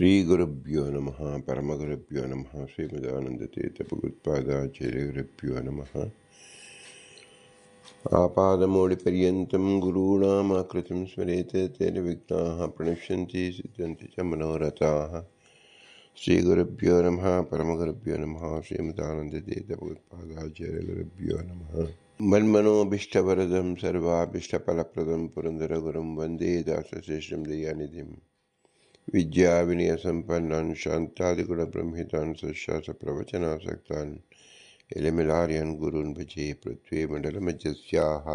ಶ್ರೀಗುರುಭ್ಯೋ ನಮಃ ಪರಮಗುರುಭ್ಯೋ ನಮಃ ಶ್ರೀಮದಾನಂದತೀರ್ಥಭಗವತ್ಪಾದಾಚಾರ್ಯಗುರುಭ್ಯೋ ನಮಃ ಆಪಾದಮೌಳಿಪರ್ಯಂతం ಗುರುಣಾಮಾಕೃತಿಂ ಸ್ಮರೇತ್ ತೇನ ವಿಘ್ನಾಃ ಪ್ರಣಶ್ಯಂತಿ ಸಿದ್ಧ್ಯಂತಿ ಚ ಮನೋರಥಾಃ ಶ್ರೀಗುರುಭ್ಯೋ ನಮಃ ಪರಮಗುರುಭ್ಯೋ ನಮಃ ಶ್ರೀಮದಾನಂದತೀರ್ಥಭಗವತ್ಪಾದಾಚಾರ್ಯಗುರುಭ್ಯೋ ನಮಃ ಮನ್ಮನೋಭೀಷ್ಟವರದಂ ಸರ್ವಾಭೀಷ್ಟಫಲಪ್ರದಂ ಪುರಂದರಗುರುಂ ವಂದೇ ದಾಸಶ್ರೇಷ್ಠಂ ದಯಾನಿಧಿಂ ವಿದ್ಯಾವಿನಯಸಂಪನ್ನಾನ್ ಶಾಂತಾದಿಗುಣಬ್ರಹ್ಮಿತಾನ್ ಸತ್ಶಾಸ್ತ್ರಪ್ರವಚನಾಸಕ್ತಾನ್ ಎಲೆಮಿಲಾರ್ಯನ್ ಗುರುನ್ ಭಜೆ ಪೃಥ್ವೀ ಮಂಡಲಮಜ್ಜಸ್ಯಾಃ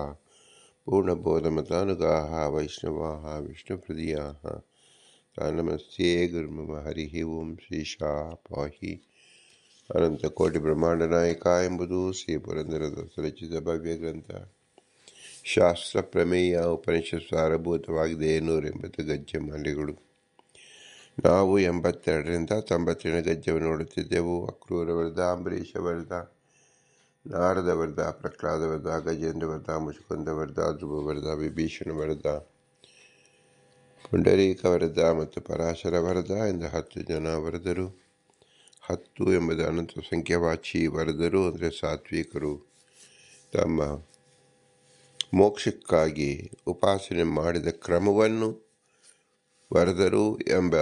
ಪೂರ್ಣಬೋಧಮತಾನುಗಾಃ ವೈಷ್ಣವಾಃ ವಿಷ್ಣುಹೃದಯಾಃ ತಾನ್ ನಮಸ್ತೆ ಗುರುಮಮ ಹರಿ ಓಂ ಶ್ರೀಶಾ ಪಾಹಿ ಅನಂತಕೋಟಿಬ್ರಹ್ಮಾಂಡನಾಯಕ ಎಂಬುದು ಶ್ರೀ ಪುರಂದರದಾಸ ರಚಿತ ಭವ್ಯ ಗ್ರಂಥ. ಶಾಸ್ತ್ರ ಪ್ರಮೇಯ ಉಪನಿಷತ್ ಸಾರಭೂತವಾಗಿದೆ. 180 ಗಜ್ಜೆ ಮಾಲೆಗಳು. ನಾವು 82ರಿಂದ 97 ಗಜ್ಜೆವನ್ನು ನೋಡುತ್ತಿದ್ದೆವು. ಅಕ್ರೂರ ವರ್ಧ, ಅಂಬರೀಷ ವರ್ಧ, ನಾರದ ವರ್ಧ, ಪ್ರಹ್ಲಾದ ವರ್ಧ, ಗಜೇಂದ್ರ ವರ್ಧ, ಮುಚುಕುಂದ ವರ್ಧ, ಧ್ರುವ ವರ್ಧ, ವಿಭೀಷಣ ವರ್ಧ, ಪುಂಡರೀಕ ವರ್ಧ ಮತ್ತು ಪರಾಶರ ವರ್ಧ ಎಂದು 10 ಜನ ವರದರು. 10 ಎಂಬುದು ಅನಂತ ಸಂಖ್ಯಾವಾಚಿ. ವರದರು ಅಂದರೆ ಸಾತ್ವಿಕರು. ತಮ್ಮ ಮೋಕ್ಷಕ್ಕಾಗಿ ಉಪಾಸನೆ ಮಾಡಿದ ಕ್ರಮವನ್ನು ವರದರು ಎಂಬ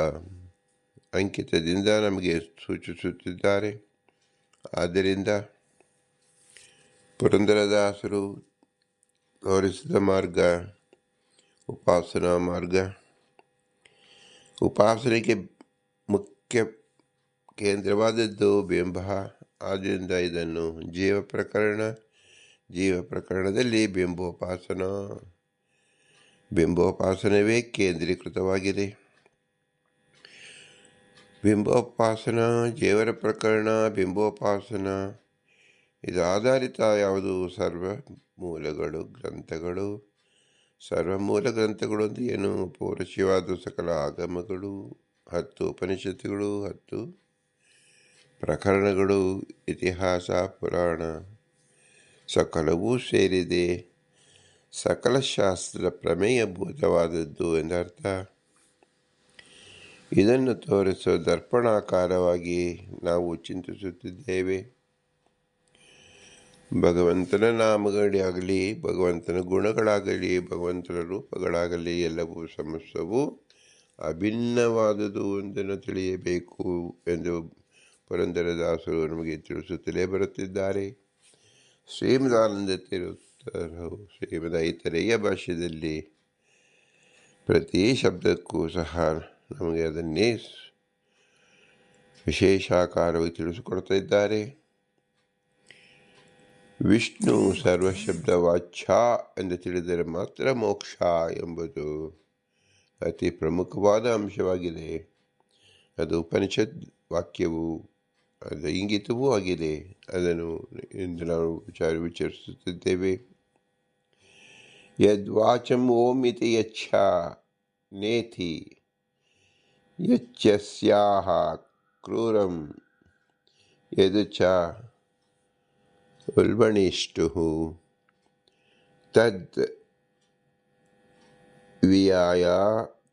ಅಂಕಿತದಿಂದ ನಮಗೆ ಸೂಚಿಸುತ್ತಿದ್ದಾರೆ. ಆದ್ದರಿಂದ ಪುರಂದರದಾಸರು ತೋರಿಸಿದ ಮಾರ್ಗ ಉಪಾಸನಾ ಮಾರ್ಗ. ಉಪಾಸನೆಗೆ ಮುಖ್ಯ ಕೇಂದ್ರವಾದದ್ದು ಬಿಂಬ. ಆದ್ದರಿಂದ ಇದನ್ನು ಜೀವ ಪ್ರಕರಣದಲ್ಲಿ ಬಿಂಬೋಪಾಸನವೇ ಕೇಂದ್ರೀಕೃತವಾಗಿದೆ. ಬಿಂಬೋಪಾಸನ, ದೇವರ ಪ್ರಕರಣ, ಬಿಂಬೋಪಾಸನ ಇದು ಆಧಾರಿತ ಯಾವುದು? ಸರ್ವಮೂಲ ಗ್ರಂಥಗಳು ಅಂತ ಏನು? ಪೌರುಷವಾದ ಸಕಲ ಆಗಮಗಳು, 10 ಉಪನಿಷತ್ತುಗಳು, 10 ಪ್ರಕರಣಗಳು, ಇತಿಹಾಸ, ಪುರಾಣ ಸಕಲವೂ ಸೇರಿದೆ. ಸಕಲ ಶಾಸ್ತ್ರ ಪ್ರಮೇಯಭೂತವಾದದ್ದು ಎಂದರ್ಥ. ಇದನ್ನು ತೋರಿಸುವ ದರ್ಪಣಾಕಾರವಾಗಿ ನಾವು ಚಿಂತಿಸುತ್ತಿದ್ದೇವೆ. ಭಗವಂತನ ನಾಮಗಳಾಗಲಿ, ಭಗವಂತನ ಗುಣಗಳಾಗಲಿ, ಭಗವಂತನ ರೂಪಗಳಾಗಲಿ ಎಲ್ಲವೂ ಸಮಸ್ತವೂ ಅಭಿನ್ನವಾದುದು ಎಂದನ್ನು ತಿಳಿಯಬೇಕು ಎಂದು ಪುರಂದರದಾಸರು ನಮಗೆ ತಿಳಿಸುತ್ತಲೇ ಬರುತ್ತಿದ್ದಾರೆ. ಶ್ರೀಮದೈತರೇಯ ಭಾಷ್ಯದಲ್ಲಿ ಪ್ರತಿ ಶಬ್ದಕ್ಕೂ ಸಹ ನಮಗೆ ಅದನ್ನೇ ವಿಶೇಷಾಕಾರವಾಗಿ ತಿಳಿಸಿಕೊಡ್ತಾ ಇದ್ದಾರೆ. ವಿಷ್ಣು ಸರ್ವಶಬ್ದ ವಾಚ್ಯ ಎಂದು ತಿಳಿದರೆ ಮಾತ್ರ ಮೋಕ್ಷ ಎಂಬುದು ಅತಿ ಪ್ರಮುಖವಾದ ಅಂಶವಾಗಿದೆ. ಅದು ಉಪನಿಷತ್ ವಾಕ್ಯವು, ಅದು ಇಂಗಿತವೂ ಆಗಿದೆ. ಅದನ್ನು ಇಂದು ನಾವು ವಿಚಾರಿಸುತ್ತಿದ್ದೇವೆ. ಯದ್ವಾಚಂ ಓಂ ಇತಿ ಯಚ್ಛ ನೇತಿ ಯಚ್ಛಸ್ಯಾಹ ಕ್ರೂರಂ ಯದು ಚ ಉಲ್ಬಣಿಷ್ಟುಃ ತದ್ ವಿಯಾಯ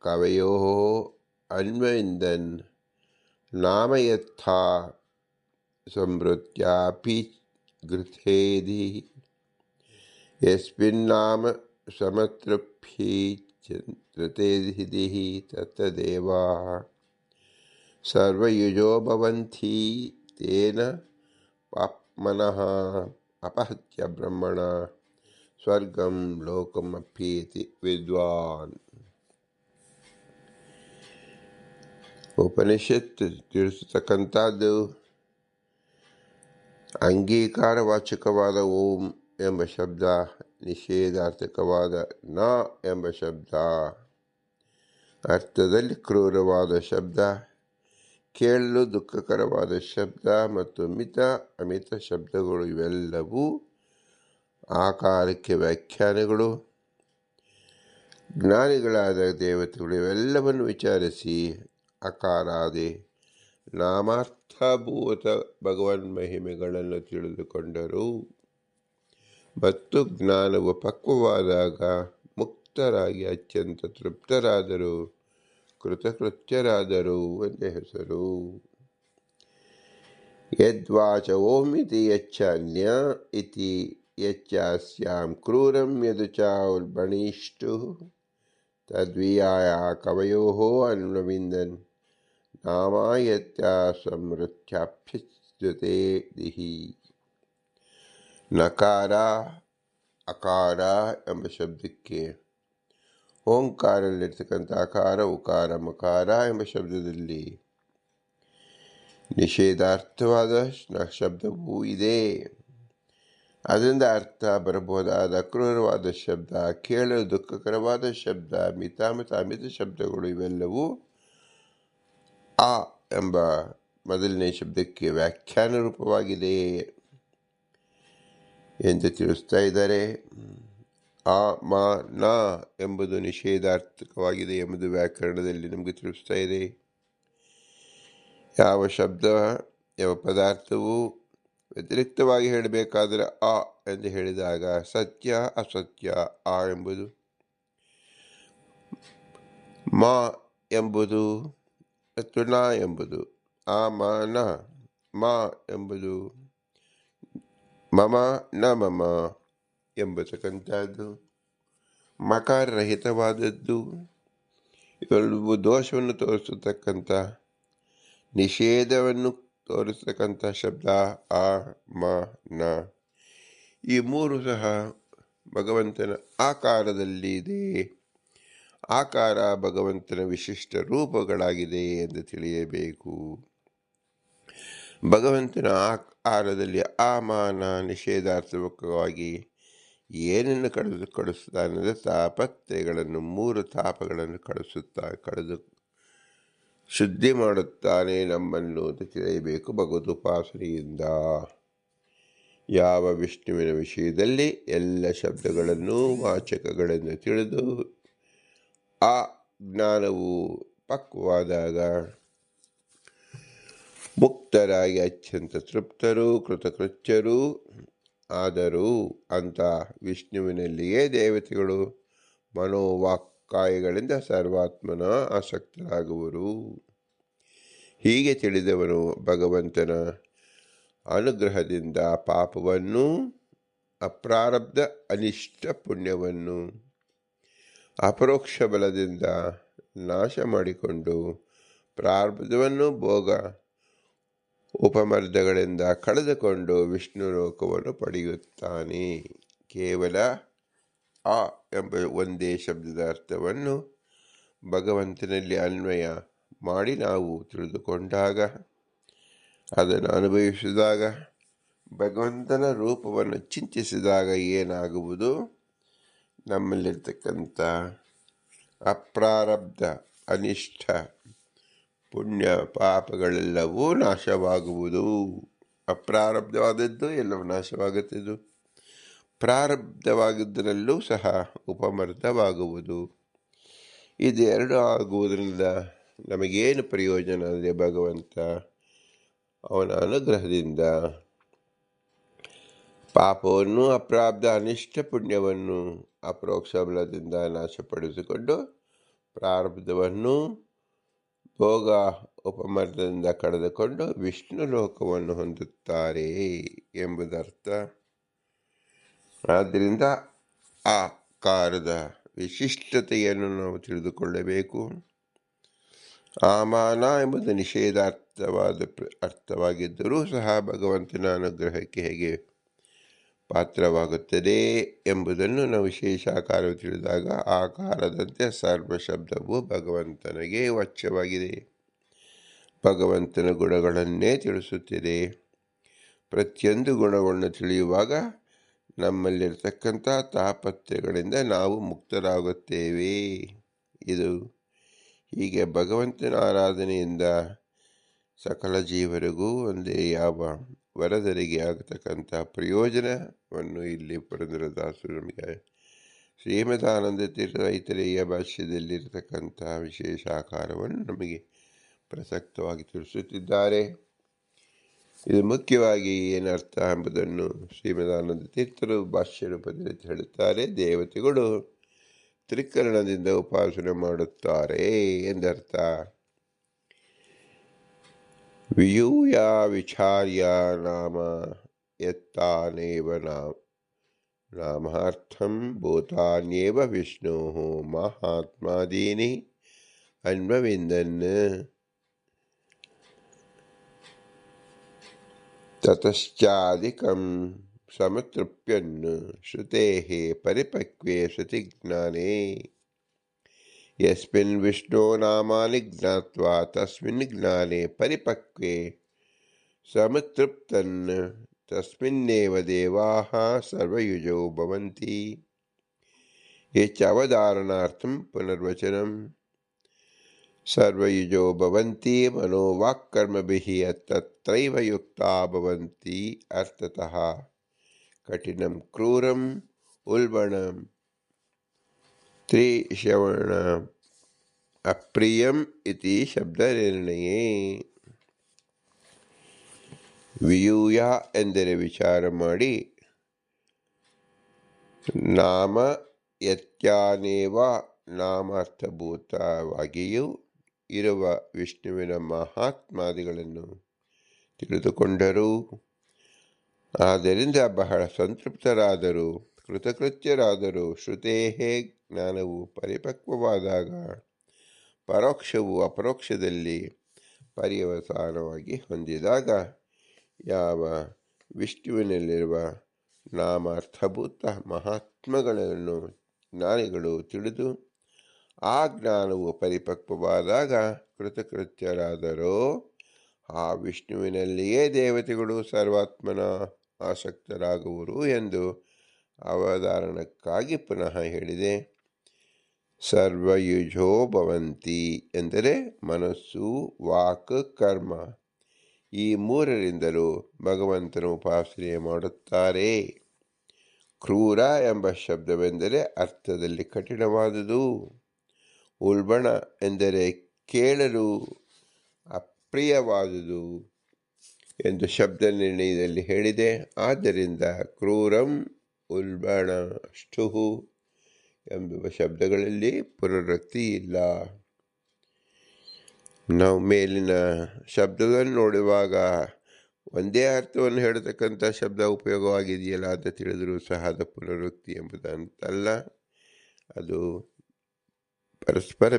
ಕವಯೋಃ ಅನ್ವಯಿಂದನ್ ನಾಮ ಯಥಾ ಸಂವೃತ್ಯಾಪಿ ಗೃಥೇಧಿ ಯಸ್ಮಿನ್ನಾಮ ಸಮತೃಪ್ಯೈತೃತೇಧಿಃ ತತ್ತದೇವಾಃ ಸರ್ವಯುಜೋ ಭವಂತಿ ತೇನ ಪಾಪ್ಮನಃ ಅಪಹತ್ಯ ಬ್ರಹ್ಮಣ ಸ್ವರ್ಗಂ ಲೋಕಮಪ್ಯೇತಿ ವಿದ್ವಾನ್. ಉಪನಿಷತ್ ತಿಳಿಸತಕ್ಕಂಥದ್ದು ಅಂಗೀಕಾರವಾಚಕವಾದ ಓಂ ಎಂಬ ಶಬ್ದ, ನಿಷೇಧಾರ್ಥಕವಾದ ನ ಎಂಬ ಶಬ್ದ, ಅರ್ಥದಲ್ಲಿ ಕ್ರೂರವಾದ ಶಬ್ದ, ಕೇಳಲು ದುಃಖಕರವಾದ ಶಬ್ದ ಮತ್ತು ಅಮಿತ ಶಬ್ದಗಳು ಇವೆಲ್ಲವೂ ಆಕಾರಕ್ಕೆ ವ್ಯಾಖ್ಯಾನಗಳು. ಜ್ಞಾನಿಗಳಾದ ದೇವತೆಗಳು ಇವೆಲ್ಲವನ್ನು ವಿಚಾರಿಸಿ ಅಕಾರಾದಿ ನಾಮಾರ್ಥಭೂತ ಭಗವನ್ ಮಹಿಮೆಗಳನ್ನು ತಿಳಿದುಕೊಂಡರು ಮತ್ತು ಜ್ಞಾನವು ಪಕ್ವವಾದಾಗ ಮುಕ್ತರಾಗಿ ಅತ್ಯಂತ ತೃಪ್ತರಾದರು. ಕೃತಕೃತ್ಯರಾದರು ಎಂದೇ ಹೆಸರು. ಯದ್ವಾಚ ಓಮಿತಿ ಯಚ್ಚಾನ್ಯ ಇತಿ ಯಚ್ಚಾಸ್ಯಾಂ ಕ್ರೂರಂ ಯದು ಚ ಉಲ್ಬಣಿಷ್ಟು ತದ್ವಿಯಾಯ ಕವಯೋಃ ಅನ್ವವಿಂದನ್ ನಾಮಾಯತ್ಯಾಸಮೃತ್ಯಾಭ್ಯುಚ್ಯತೆ ದಿಹಿ. ನಕಾರ ಅಕಾರ ಎಂಬ ಶಬ್ದಕ್ಕೆ ಓಂಕಾರದಲ್ಲಿರ್ತಕ್ಕಂಥ ಅಕಾರ ಉಕಾರ ಮಕಾರ ಎಂಬ ಶಬ್ದದಲ್ಲಿ ನಿಷೇಧಾರ್ಥವಾದ ಶಬ್ದವೂ ಇದೆ. ಅದರಿಂದ ಅರ್ಥ ಬರಬಹುದಾದ ಅಕ್ರೂರವಾದ ಶಬ್ದ, ಕೇಳಲು ದುಃಖಕರವಾದ ಶಬ್ದ, ಮಿತ ಶಬ್ದಗಳು ಇವೆಲ್ಲವೂ ಆ ಎಂಬ ಮೊದಲನೇ ಶಬ್ದಕ್ಕೆ ವ್ಯಾಖ್ಯಾನ ರೂಪವಾಗಿದೆ ಎಂದು ತಿಳಿಸ್ತಾ ಇದ್ದಾರೆ. ಆ ಮ ನ ಎಂಬುದು ನಿಷೇಧಾರ್ಥಕವಾಗಿದೆ ಎಂಬುದು ವ್ಯಾಕರಣದಲ್ಲಿ ನಮಗೆ ತಿಳಿಸ್ತಾ ಇದೆ. ಯಾವ ಶಬ್ದ ಯಾವ ಪದಾರ್ಥವು ವ್ಯತಿರಿಕ್ತವಾಗಿ ಹೇಳಬೇಕಾದರೆ ಆ ಎಂದು ಹೇಳಿದಾಗ ಸತ್ಯ ಅಸತ್ಯ ಆ ಎಂಬುದು, ಮ ಎಂಬುದು ಮತ್ತು ನ ಎಂಬುದು, ಆ ಮ ನ, ಮ ಎಂಬುದು ಮಮ ನ ಮಮ ಎಂಬತಕ್ಕಂಥದ್ದು, ಮಕಾರರಹಿತವಾದದ್ದು. ಇವೆಲ್ಲವೂ ದೋಷವನ್ನು ತೋರಿಸತಕ್ಕಂಥ, ನಿಷೇಧವನ್ನು ತೋರಿಸ್ತಕ್ಕಂಥ ಶಬ್ದ ಆ ಮ ನ. ಈ ಮೂರು ಸಹ ಭಗವಂತನ ಆಕಾರದಲ್ಲಿದೆ. ಆಕಾರ ಭಗವಂತನ ವಿಶಿಷ್ಟ ರೂಪಗಳಾಗಿದೆ ಎಂದು ತಿಳಿಯಬೇಕು. ಭಗವಂತನ ಆಕಾರದಲ್ಲಿ ಆ ಮಾನ ನಿಷೇಧಾರ್ಥಕವಾಗಿ ಏನನ್ನು ಕಳಿಸ್ತಾನೆಂದರೆ ತಾಪತ್ರೆಗಳನ್ನು, ಮೂರು ತಾಪಗಳನ್ನು ಕಳೆದು ಶುದ್ಧಿ ಮಾಡುತ್ತಾನೆ ನಮ್ಮನ್ನು ಅಂತ ತಿಳಿಯಬೇಕು ಭಗವದುಪಾಸನೆಯಿಂದ. ಯಾವ ವಿಷ್ಣುವಿನ ವಿಷಯದಲ್ಲಿ ಎಲ್ಲ ಶಬ್ದಗಳನ್ನು ವಾಚಕಗಳನ್ನು ತಿಳಿದು ಆ ಜ್ಞಾನವು ಪಕ್ವವಾದಾಗ ಮುಕ್ತರಾಗಿ ಅತ್ಯಂತ ತೃಪ್ತರು ಕೃತಕೃತ್ಯರು ಆದರೂ ಅಂತ ವಿಷ್ಣುವಿನಲ್ಲಿಯೇ ದೇವತೆಗಳು ಮನೋವಾಕ್ಕಾಯಗಳಿಂದ ಸರ್ವಾತ್ಮನ ಆಸಕ್ತರಾಗುವರು. ಹೀಗೆ ತಿಳಿದವನು ಭಗವಂತನ ಅನುಗ್ರಹದಿಂದ ಪಾಪವನ್ನು, ಅಪ್ರಾರಬ್ಧ ಅನಿಷ್ಟ ಪುಣ್ಯವನ್ನು ಅಪರೋಕ್ಷ ಬಲದಿಂದ ನಾಶ ಮಾಡಿಕೊಂಡು ಪ್ರಾರಬ್ಧವನ್ನು ಭೋಗ ಉಪಮರ್ದಗಳಿಂದ ಕಳೆದುಕೊಂಡು ವಿಷ್ಣು ಲೋಕವನ್ನು ಪಡೆಯುತ್ತಾನೆ. ಕೇವಲ ಆ ಎಂಬ ಒಂದೇ ಶಬ್ದದ ಅರ್ಥವನ್ನು ಭಗವಂತನಲ್ಲಿ ಅನ್ವಯ ಮಾಡಿ ನಾವು ತಿಳಿದುಕೊಂಡಾಗ, ಅದನ್ನು ಅನುಭವಿಸಿದಾಗ, ಭಗವಂತನ ರೂಪವನ್ನು ಚಿಂತಿಸಿದಾಗ ಏನಾಗುವುದು? ನಮ್ಮಲ್ಲಿರ್ತಕ್ಕಂಥ ಅಪ್ರಾರಬ್ಧ ಅನಿಷ್ಟ ಪುಣ್ಯ ಪಾಪಗಳೆಲ್ಲವೂ ನಾಶವಾಗುವುದು. ಅಪ್ರಾರಬ್ಧವಾದದ್ದು ಎಲ್ಲವೂ ನಾಶವಾಗುತ್ತಿದ್ದು, ಪ್ರಾರಬ್ಧವಾಗಿದ್ದರಲ್ಲೂ ಸಹ ಉಪಮರ್ದವಾಗುವುದು. ಇದೆರಡು ಆಗುವುದರಿಂದ ನಮಗೇನು ಪ್ರಯೋಜನ ಅಂದರೆ ಭಗವಂತ ಅವನ ಅನುಗ್ರಹದಿಂದ ಪಾಪವನ್ನು, ಅಪ್ರಾರಬ್ಧ ಅನಿಷ್ಟ ಪುಣ್ಯವನ್ನು ಅಪರೋಕ್ಷ ಬಲದಿಂದ ನಾಶಪಡಿಸಿಕೊಂಡು ಪ್ರಾರಬ್ಧವನ್ನು ಭೋಗ ಉಪಮರ್ದದಿಂದ ಕಳೆದುಕೊಂಡು ವಿಷ್ಣು ಲೋಕವನ್ನು ಹೊಂದುತ್ತಾರೆ ಎಂಬುದರ್ಥ. ಆದ್ದರಿಂದ ಆ ಕಾರದ ವಿಶಿಷ್ಟತೆಯನ್ನು ನಾವು ತಿಳಿದುಕೊಳ್ಳಬೇಕು. ಆಮಾನ ಎಂಬುದು ನಿಷೇಧಾರ್ಥವಾದ ಅರ್ಥವಾಗಿದ್ದರೂ ಸಹ ಭಗವಂತನ ಅನುಗ್ರಹಕ್ಕೆ ಹೇಗೆ ಪಾತ್ರವಾಗುತ್ತದೆ ಎಂಬುದನ್ನು ನಾವು ವಿಶೇಷಾಕಾರವು ತಿಳಿದಾಗ ಆಕಾರದಂತೆ ಸರ್ವ ಶಬ್ದವು ಭಗವಂತನಿಗೆ ವಚ್ಯವಾಗಿದೆ, ಭಗವಂತನ ಗುಣಗಳನ್ನೇ ತಿಳಿಸುತ್ತಿದೆ. ಪ್ರತಿಯೊಂದು ಗುಣಗಳನ್ನು ತಿಳಿಯುವಾಗ ನಮ್ಮಲ್ಲಿರ್ತಕ್ಕಂಥ ತಾಪತ್ರೆಗಳಿಂದ ನಾವು ಮುಕ್ತರಾಗುತ್ತೇವೆ. ಇದು ಹೀಗೆ ಭಗವಂತನ ಆರಾಧನೆಯಿಂದ ಸಕಲ ಜೀವರಿಗೂ ಒಂದೇ ಯಾವ ವರದರಿಗೆ ಆಗತಕ್ಕಂಥ ಪ್ರಯೋಜನವನ್ನು ಇಲ್ಲಿ ಪುರಂದರದಾಸರು ನಮಗೆ ಶ್ರೀಮದಾನಂದ ತೀರ್ಥ ಐತರೇಯ ಭಾಷ್ಯದಲ್ಲಿರತಕ್ಕಂಥ ವಿಶೇಷ ಆಕಾರವನ್ನು ನಮಗೆ ಪ್ರಸಕ್ತವಾಗಿ ತಿಳಿಸುತ್ತಿದ್ದಾರೆ. ಇದು ಮುಖ್ಯವಾಗಿ ಏನರ್ಥ ಎಂಬುದನ್ನು ಶ್ರೀಮದಾನಂದ ತೀರ್ಥರು ಭಾಷ್ಯ ರೂಪದಲ್ಲಿ ಹೇಳುತ್ತಾರೆ. ದೇವತೆಗಳು ತ್ರಿಕರಣದಿಂದ ಉಪಾಸನೆ ಮಾಡುತ್ತಾರೆ ಎಂದರ್ಥ. ವಿಯೂಯ ವಿಚಾರ್ಯ ನಾಮ ಯತ್ತಾನೇವ ನಾಮಾರ್ಥಂ ಭೂತಾನ್ಯೇವ ವಿಷ್ಣು ಮಹಾತ್ಮಾದೀನಿ ಅನ್ವವಿಂದನ್ ತತಶ್ಚಾಧಿಕಂ ಸಮತೃಪ್ಯನ್ ಶ್ರುತೇಃ ಪರಿಪಕ್ವೇ ಸತಿಜ್ಞಾನೇ ಯಸ್ಮಿನ್ ವಿಷ್ಣೋ ನಾಮಾನಿ ಜ್ಞಾತ್ವಾ ತಸ್ಮಿನ್ ಜ್ಞಾನೇ ಪರಿಪಕ್ವೇ ಸಮತೃಪ್ತನ್ ತಸ್ಮಿನ್ನೇವ ದೇವಾಃ ಸರ್ವಯುಜೋ ಭವಂತಿ. ಏಚ ಅವಧಾರಣಾರ್ಥಂ ಪುನರ್ವಚನಂ. ಸರ್ವಯುಜೋ ಭವಂತಿ ಮನೋವಾಕ್ಕರ್ಮಭಿಃ ತತ್ರೈವ ಯುಕ್ತಾ ಭವಂತಿ. ಅರ್ಥತಃ ಕಠಿಣಂ ಕ್ರೂರಂ ಉಲ್ಬಣಂ ತ್ರಿಶ್ರವಣ ಅಪ್ರಿಯಂ ಇತಿ ಶಬ್ದನಿರ್ಣಯೇ. ವಿಯೂಯ ಎಂದರೆ ವಿಚಾರ ಮಾಡಿ, ನಾಮ ಯತ್ಯಾನೇವ ನಾಮಾರ್ಥಭೂತವಾಗಿಯೂ ಇರುವ ವಿಷ್ಣುವಿನ ಮಹಾತ್ಮಾದಿಗಳನ್ನು ತಿಳಿದುಕೊಂಡರು. ಆದ್ದರಿಂದ ಬಹಳ ಸಂತೃಪ್ತರಾದರು, ಕೃತಕೃತ್ಯರಾದರು. ಶ್ರುತೇಹೇ ಜ್ಞಾನವು ಪರಿಪಕ್ವವಾದಾಗ ಪರೋಕ್ಷವು ಅಪರೋಕ್ಷದಲ್ಲಿ ಪರ್ಯವಸಾನವಾಗಿ ಹೊಂದಿದಾಗ ಯಾವ ವಿಷ್ಣುವಿನಲ್ಲಿರುವ ನಾಮಾರ್ಥಭೂತ ಮಹಾತ್ಮಗಳನ್ನು ಜ್ಞಾನಿಗಳು ತಿಳಿದು ಆ ಜ್ಞಾನವು ಪರಿಪಕ್ವವಾದಾಗ ಕೃತಕೃತ್ಯರಾದರೋ ಆ ವಿಷ್ಣುವಿನಲ್ಲಿಯೇ ದೇವತೆಗಳು ಸರ್ವಾತ್ಮನ ಆಸಕ್ತರಾಗುವರು ಎಂದು ಅವಧಾರಣಕ್ಕಾಗಿ ಪುನಃ ಹೇಳಿದೆ. ಸರ್ವಯುಜೋ ಭವಂತಿ ಎಂದರೆ ಮನಸ್ಸು, ವಾಕ್, ಕರ್ಮ ಈ ಮೂರರಿಂದಲೂ ಭಗವಂತನ ಉಪಾಸನೆ ಮಾಡುತ್ತಾರೆ. ಕ್ರೂರ ಎಂಬ ಶಬ್ದವೆಂದರೆ ಅರ್ಥದಲ್ಲಿ ಕಠಿಣವಾದುದು. ಉಲ್ಬಣ ಎಂದರೆ ಕೇಳಲು ಅಪ್ರಿಯವಾದುದು ಎಂದು ಶಬ್ದ ನಿರ್ಣಯದಲ್ಲಿ ಹೇಳಿದೆ. ಆದ್ದರಿಂದ ಕ್ರೂರಂ ಉಲ್ಬಣ ಅಷ್ಟುಹು ಎಂಬ ಶಬ್ದಗಳಲ್ಲಿ ಪುನರುಕ್ತಿ ಇಲ್ಲ. ನಾವು ಮೇಲಿನ ಶಬ್ದವನ್ನು ನೋಡುವಾಗ ಒಂದೇ ಅರ್ಥವನ್ನು ಹೇಳತಕ್ಕಂಥ ಶಬ್ದ ಉಪಯೋಗವಾಗಿದೆಯಲ್ಲ ಅಂತ ತಿಳಿದರೂ ಸಹ ಅದು ಪುನರುಕ್ತಿ ಎಂಬುದಂತಲ್ಲ. ಅದು ಪರಸ್ಪರ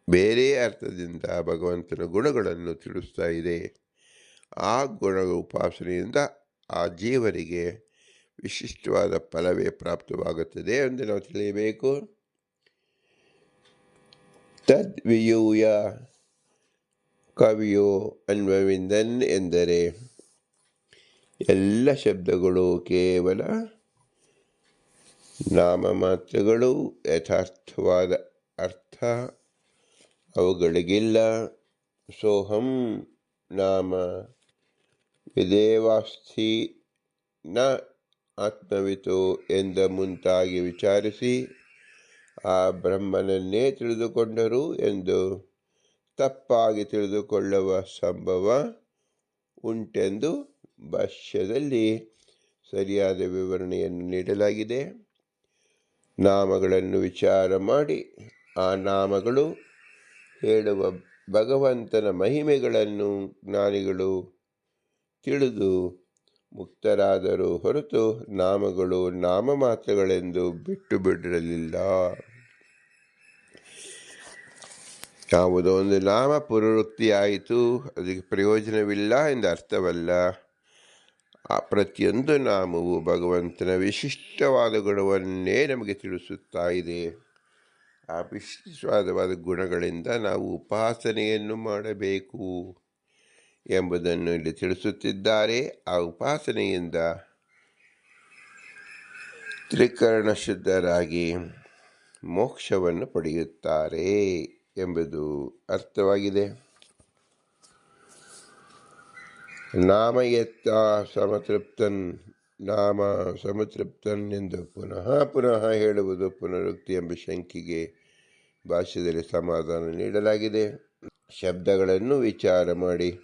ಬೇರೆ ಅರ್ಥದಿಂದ ಭಗವಂತನ ಗುಣಗಳನ್ನು ತಿಳಿಸ್ತಾ ಇದೆ. ಆ ಗುಣ ಉಪಾಸನೆಯಿಂದ ಆ ಜೀವರಿಗೆ ವಿಶಿಷ್ಟವಾದ ಫಲವೇ ಪ್ರಾಪ್ತವಾಗುತ್ತದೆ ಎಂದು ನಾವು ತಿಳಿಯಬೇಕು. ತದ್ವಿಯೂಯ ಕವಿಯೋ ಅನ್ವವಿಂದನ್ ಎಂದರೆ ಎಲ್ಲ ಶಬ್ದಗಳು ಕೇವಲ ನಾಮಮಾತ್ರಗಳು, ಯಥಾರ್ಥವಾದ ಅರ್ಥ ಅವುಗಳಿಗಿಲ್ಲ. ಸೋಹಂ ನಾಮ ವಿದೇವಾಸ್ಥಿ ನ ಆತ್ಮವಿತೋ ಎಂದ ಮುಂತಾಗಿ ವಿಚಾರಿಸಿ ಆ ಬ್ರಹ್ಮನನ್ನೇ ತಿಳಿದುಕೊಂಡರು ಎಂದು ತಪ್ಪಾಗಿ ತಿಳಿದುಕೊಳ್ಳುವ ಸಂಭವ ಉಂಟೆಂದು ಭಾಷ್ಯದಲ್ಲಿ ಸರಿಯಾದ ವಿವರಣೆಯನ್ನು ನೀಡಲಾಗಿದೆ. ನಾಮಗಳನ್ನು ವಿಚಾರ ಮಾಡಿ ಆ ನಾಮಗಳು ಹೇಳುವ ಭಗವಂತನ ಮಹಿಮೆಗಳನ್ನು ಜ್ಞಾನಿಗಳು ತಿಳಿದು ಮುಕ್ತರಾದರೂ ಹೊರತು ನಾಮಗಳು ನಾಮಮಾತ್ರಗಳೆಂದು ಬಿಟ್ಟು ಬಿಡಿರಲಿಲ್ಲ. ಯಾವುದೋ ಒಂದು ನಾಮ ಪುನರುಕ್ತಿಯಾಯಿತು, ಅದಕ್ಕೆ ಪ್ರಯೋಜನವಿಲ್ಲ ಎಂದು ಅರ್ಥವಲ್ಲ. ಆ ಪ್ರತಿಯೊಂದು ನಾಮವು ಭಗವಂತನ ವಿಶಿಷ್ಟವಾದ ಗುಣವನ್ನೇ ನಮಗೆ ತಿಳಿಸುತ್ತಾ ಇದೆ. ಆ ವಿಶಿಷ್ಟವಾದ ಗುಣಗಳಿಂದ ನಾವು ಉಪಾಸನೆಯನ್ನು ಮಾಡಬೇಕು ಎಂಬುದನ್ನು ಇಲ್ಲಿ ತಿಳಿಸುತ್ತಿದ್ದಾರೆ. ಆ ಉಪಾಸನೆಯಿಂದ ತ್ರಿಕರಣ ಶುದ್ಧರಾಗಿ ಮೋಕ್ಷವನ್ನು ಪಡೆಯುತ್ತಾರೆ ಎಂಬುದು ಅರ್ಥವಾಗಿದೆ. ನಾಮಯತ್ತ ಸಮತೃಪ್ತನ್, ನಾಮ ಸಮತೃಪ್ತನ್ ಎಂದು ಪುನಃ ಪುನಃ ಹೇಳುವುದು ಪುನರುಕ್ತಿ ಎಂಬ ಶಂಕೆಗೆ ಭಾಷ್ಯದಲ್ಲಿ ಸಮಾಧಾನ ನೀಡಲಾಗಿದೆ. ಶಬ್ದಗಳನ್ನು ವಿಚಾರ ಮಾಡಿ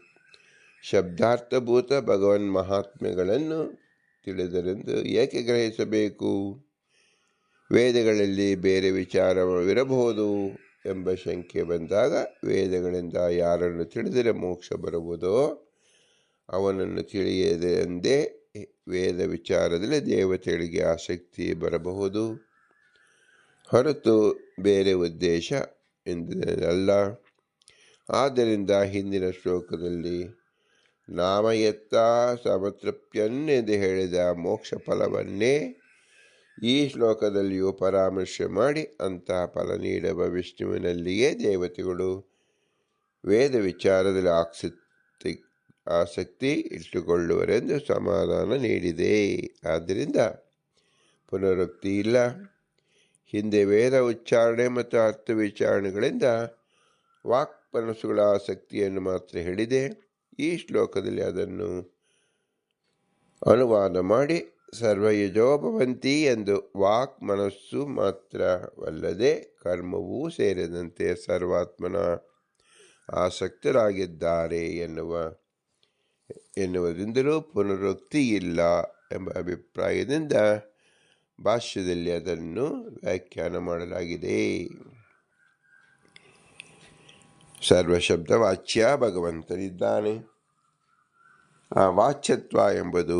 ಶಬ್ದಾರ್ಥಭೂತ ಭಗವನ್ ಮಹಾತ್ಮೆಗಳನ್ನು ತಿಳಿದರೆಂದು ಏಕೆ ಗ್ರಹಿಸಬೇಕು? ವೇದಗಳಲ್ಲಿ ಬೇರೆ ವಿಚಾರವಿರಬಹುದು ಎಂಬ ಶಂಕೆ ಬಂದಾಗ ವೇದಗಳಿಂದ ಯಾರನ್ನು ತಿಳಿದರೆ ಮೋಕ್ಷ ಬರುವುದೋ ಅವನನ್ನು ತಿಳಿಯದೆಂದೇ ವೇದ ವಿಚಾರದಲ್ಲಿ ದೇವತೆಗಳಿಗೆ ಆಸಕ್ತಿ ಬರಬಹುದು ಹೊರತು ಬೇರೆ ಉದ್ದೇಶ ಎಂದಲ್ಲ. ಆದ್ದರಿಂದ ಹಿಂದಿನ ಶ್ಲೋಕದಲ್ಲಿ ನಾಮಯತ್ತ ಸಮತೃಪ್ಯನ್ ಎಂದು ಹೇಳಿದ ಮೋಕ್ಷ ಫಲವನ್ನೇ ಈ ಶ್ಲೋಕದಲ್ಲಿಯೂ ಪರಾಮರ್ಶೆ ಮಾಡಿ ಅಂತಹ ಫಲ ನೀಡುವ ವಿಷ್ಣುವಿನಲ್ಲಿಯೇ ದೇವತೆಗಳು ವೇದ ವಿಚಾರದಲ್ಲಿ ಆಸಕ್ತಿ ಇಟ್ಟುಕೊಳ್ಳುವರೆಂದು ಸಮಾಧಾನ ನೀಡಿದೆ. ಆದ್ದರಿಂದ ಪುನರುಕ್ತಿ ಇಲ್ಲ. ಹಿಂದೆ ವೇದ ಉಚ್ಚಾರಣೆ ಮತ್ತು ಅರ್ಥ ವಿಚಾರಣೆಗಳಿಂದ ವಾಕ್ ಮನಸ್ಸುಗಳ ಆಸಕ್ತಿಯನ್ನು ಮಾತ್ರ ಹೇಳಿದೆ. ಈ ಶ್ಲೋಕದಲ್ಲಿ ಅದನ್ನು ಅನುವಾದ ಮಾಡಿ ಸರ್ವಯುಜೋಭವಂತಿ ಎಂದು ವಾಕ್ ಮನಸ್ಸು ಮಾತ್ರವಲ್ಲದೆ ಕರ್ಮವೂ ಸೇರಿದಂತೆ ಸರ್ವಾತ್ಮನ ಆಸಕ್ತರಾಗಿದ್ದಾರೆ ಎನ್ನುವುದರಿಂದಲೂ ಪುನರುಕ್ತಿ ಇಲ್ಲ ಎಂಬ ಅಭಿಪ್ರಾಯದಿಂದ ಭಾಷ್ಯದಲ್ಲಿ ಅದನ್ನು ವ್ಯಾಖ್ಯಾನ ಮಾಡಲಾಗಿದೆ. ಸರ್ವಶಬ್ದ ವಾಚ್ಯ ಭಗವಂತನಿದ್ದಾನೆ. ಆ ವಾಚ್ಯತ್ವ ಎಂಬುದು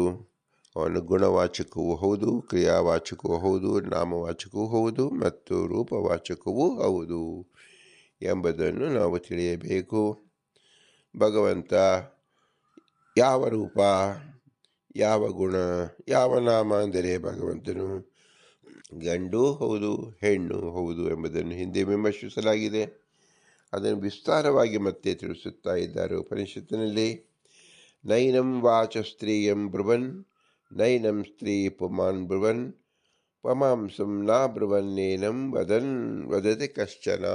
ಅವನು ಗುಣವಾಚಕವೂ ಹೌದು, ಕ್ರಿಯಾವಾಚಕವೂ ಹೌದು, ನಾಮವಾಚಕವೂ ಹೌದು ಮತ್ತು ರೂಪವಾಚಕವೂ ಹೌದು ಎಂಬುದನ್ನು ನಾವು ತಿಳಿಯಬೇಕು. ಭಗವಂತ ಯಾವ ರೂಪ, ಯಾವ ಗುಣ, ಯಾವ ನಾಮ ಅಂದರೆ ಭಗವಂತನು ಗಂಡು ಹೌದು, ಹೆಣ್ಣು ಹೌದು ಎಂಬುದನ್ನು ಹಿಂದೆ ವಿಮರ್ಶಿಸಲಾಗಿದೆ. ಅದನ್ನು ವಿಸ್ತಾರವಾಗಿ ಮತ್ತೆ ತಿಳಿಸುತ್ತಾ ಇದ್ದಾರೆ ಉಪನಿಷತ್ತಿನಲ್ಲಿ. ನೈನಂ ವಾಚ ಸ್ತ್ರೀಯಂ ಬ್ರುವನ್ ನೈನಂ ಸ್ತ್ರೀ ಪುಮಾನ್ ಬ್ರುವನ್ ಪಮಾಂಸಂ ನಾ ಬ್ರುವನ್ನೇನಂ ವದತಿ ಕಶ್ಚನ.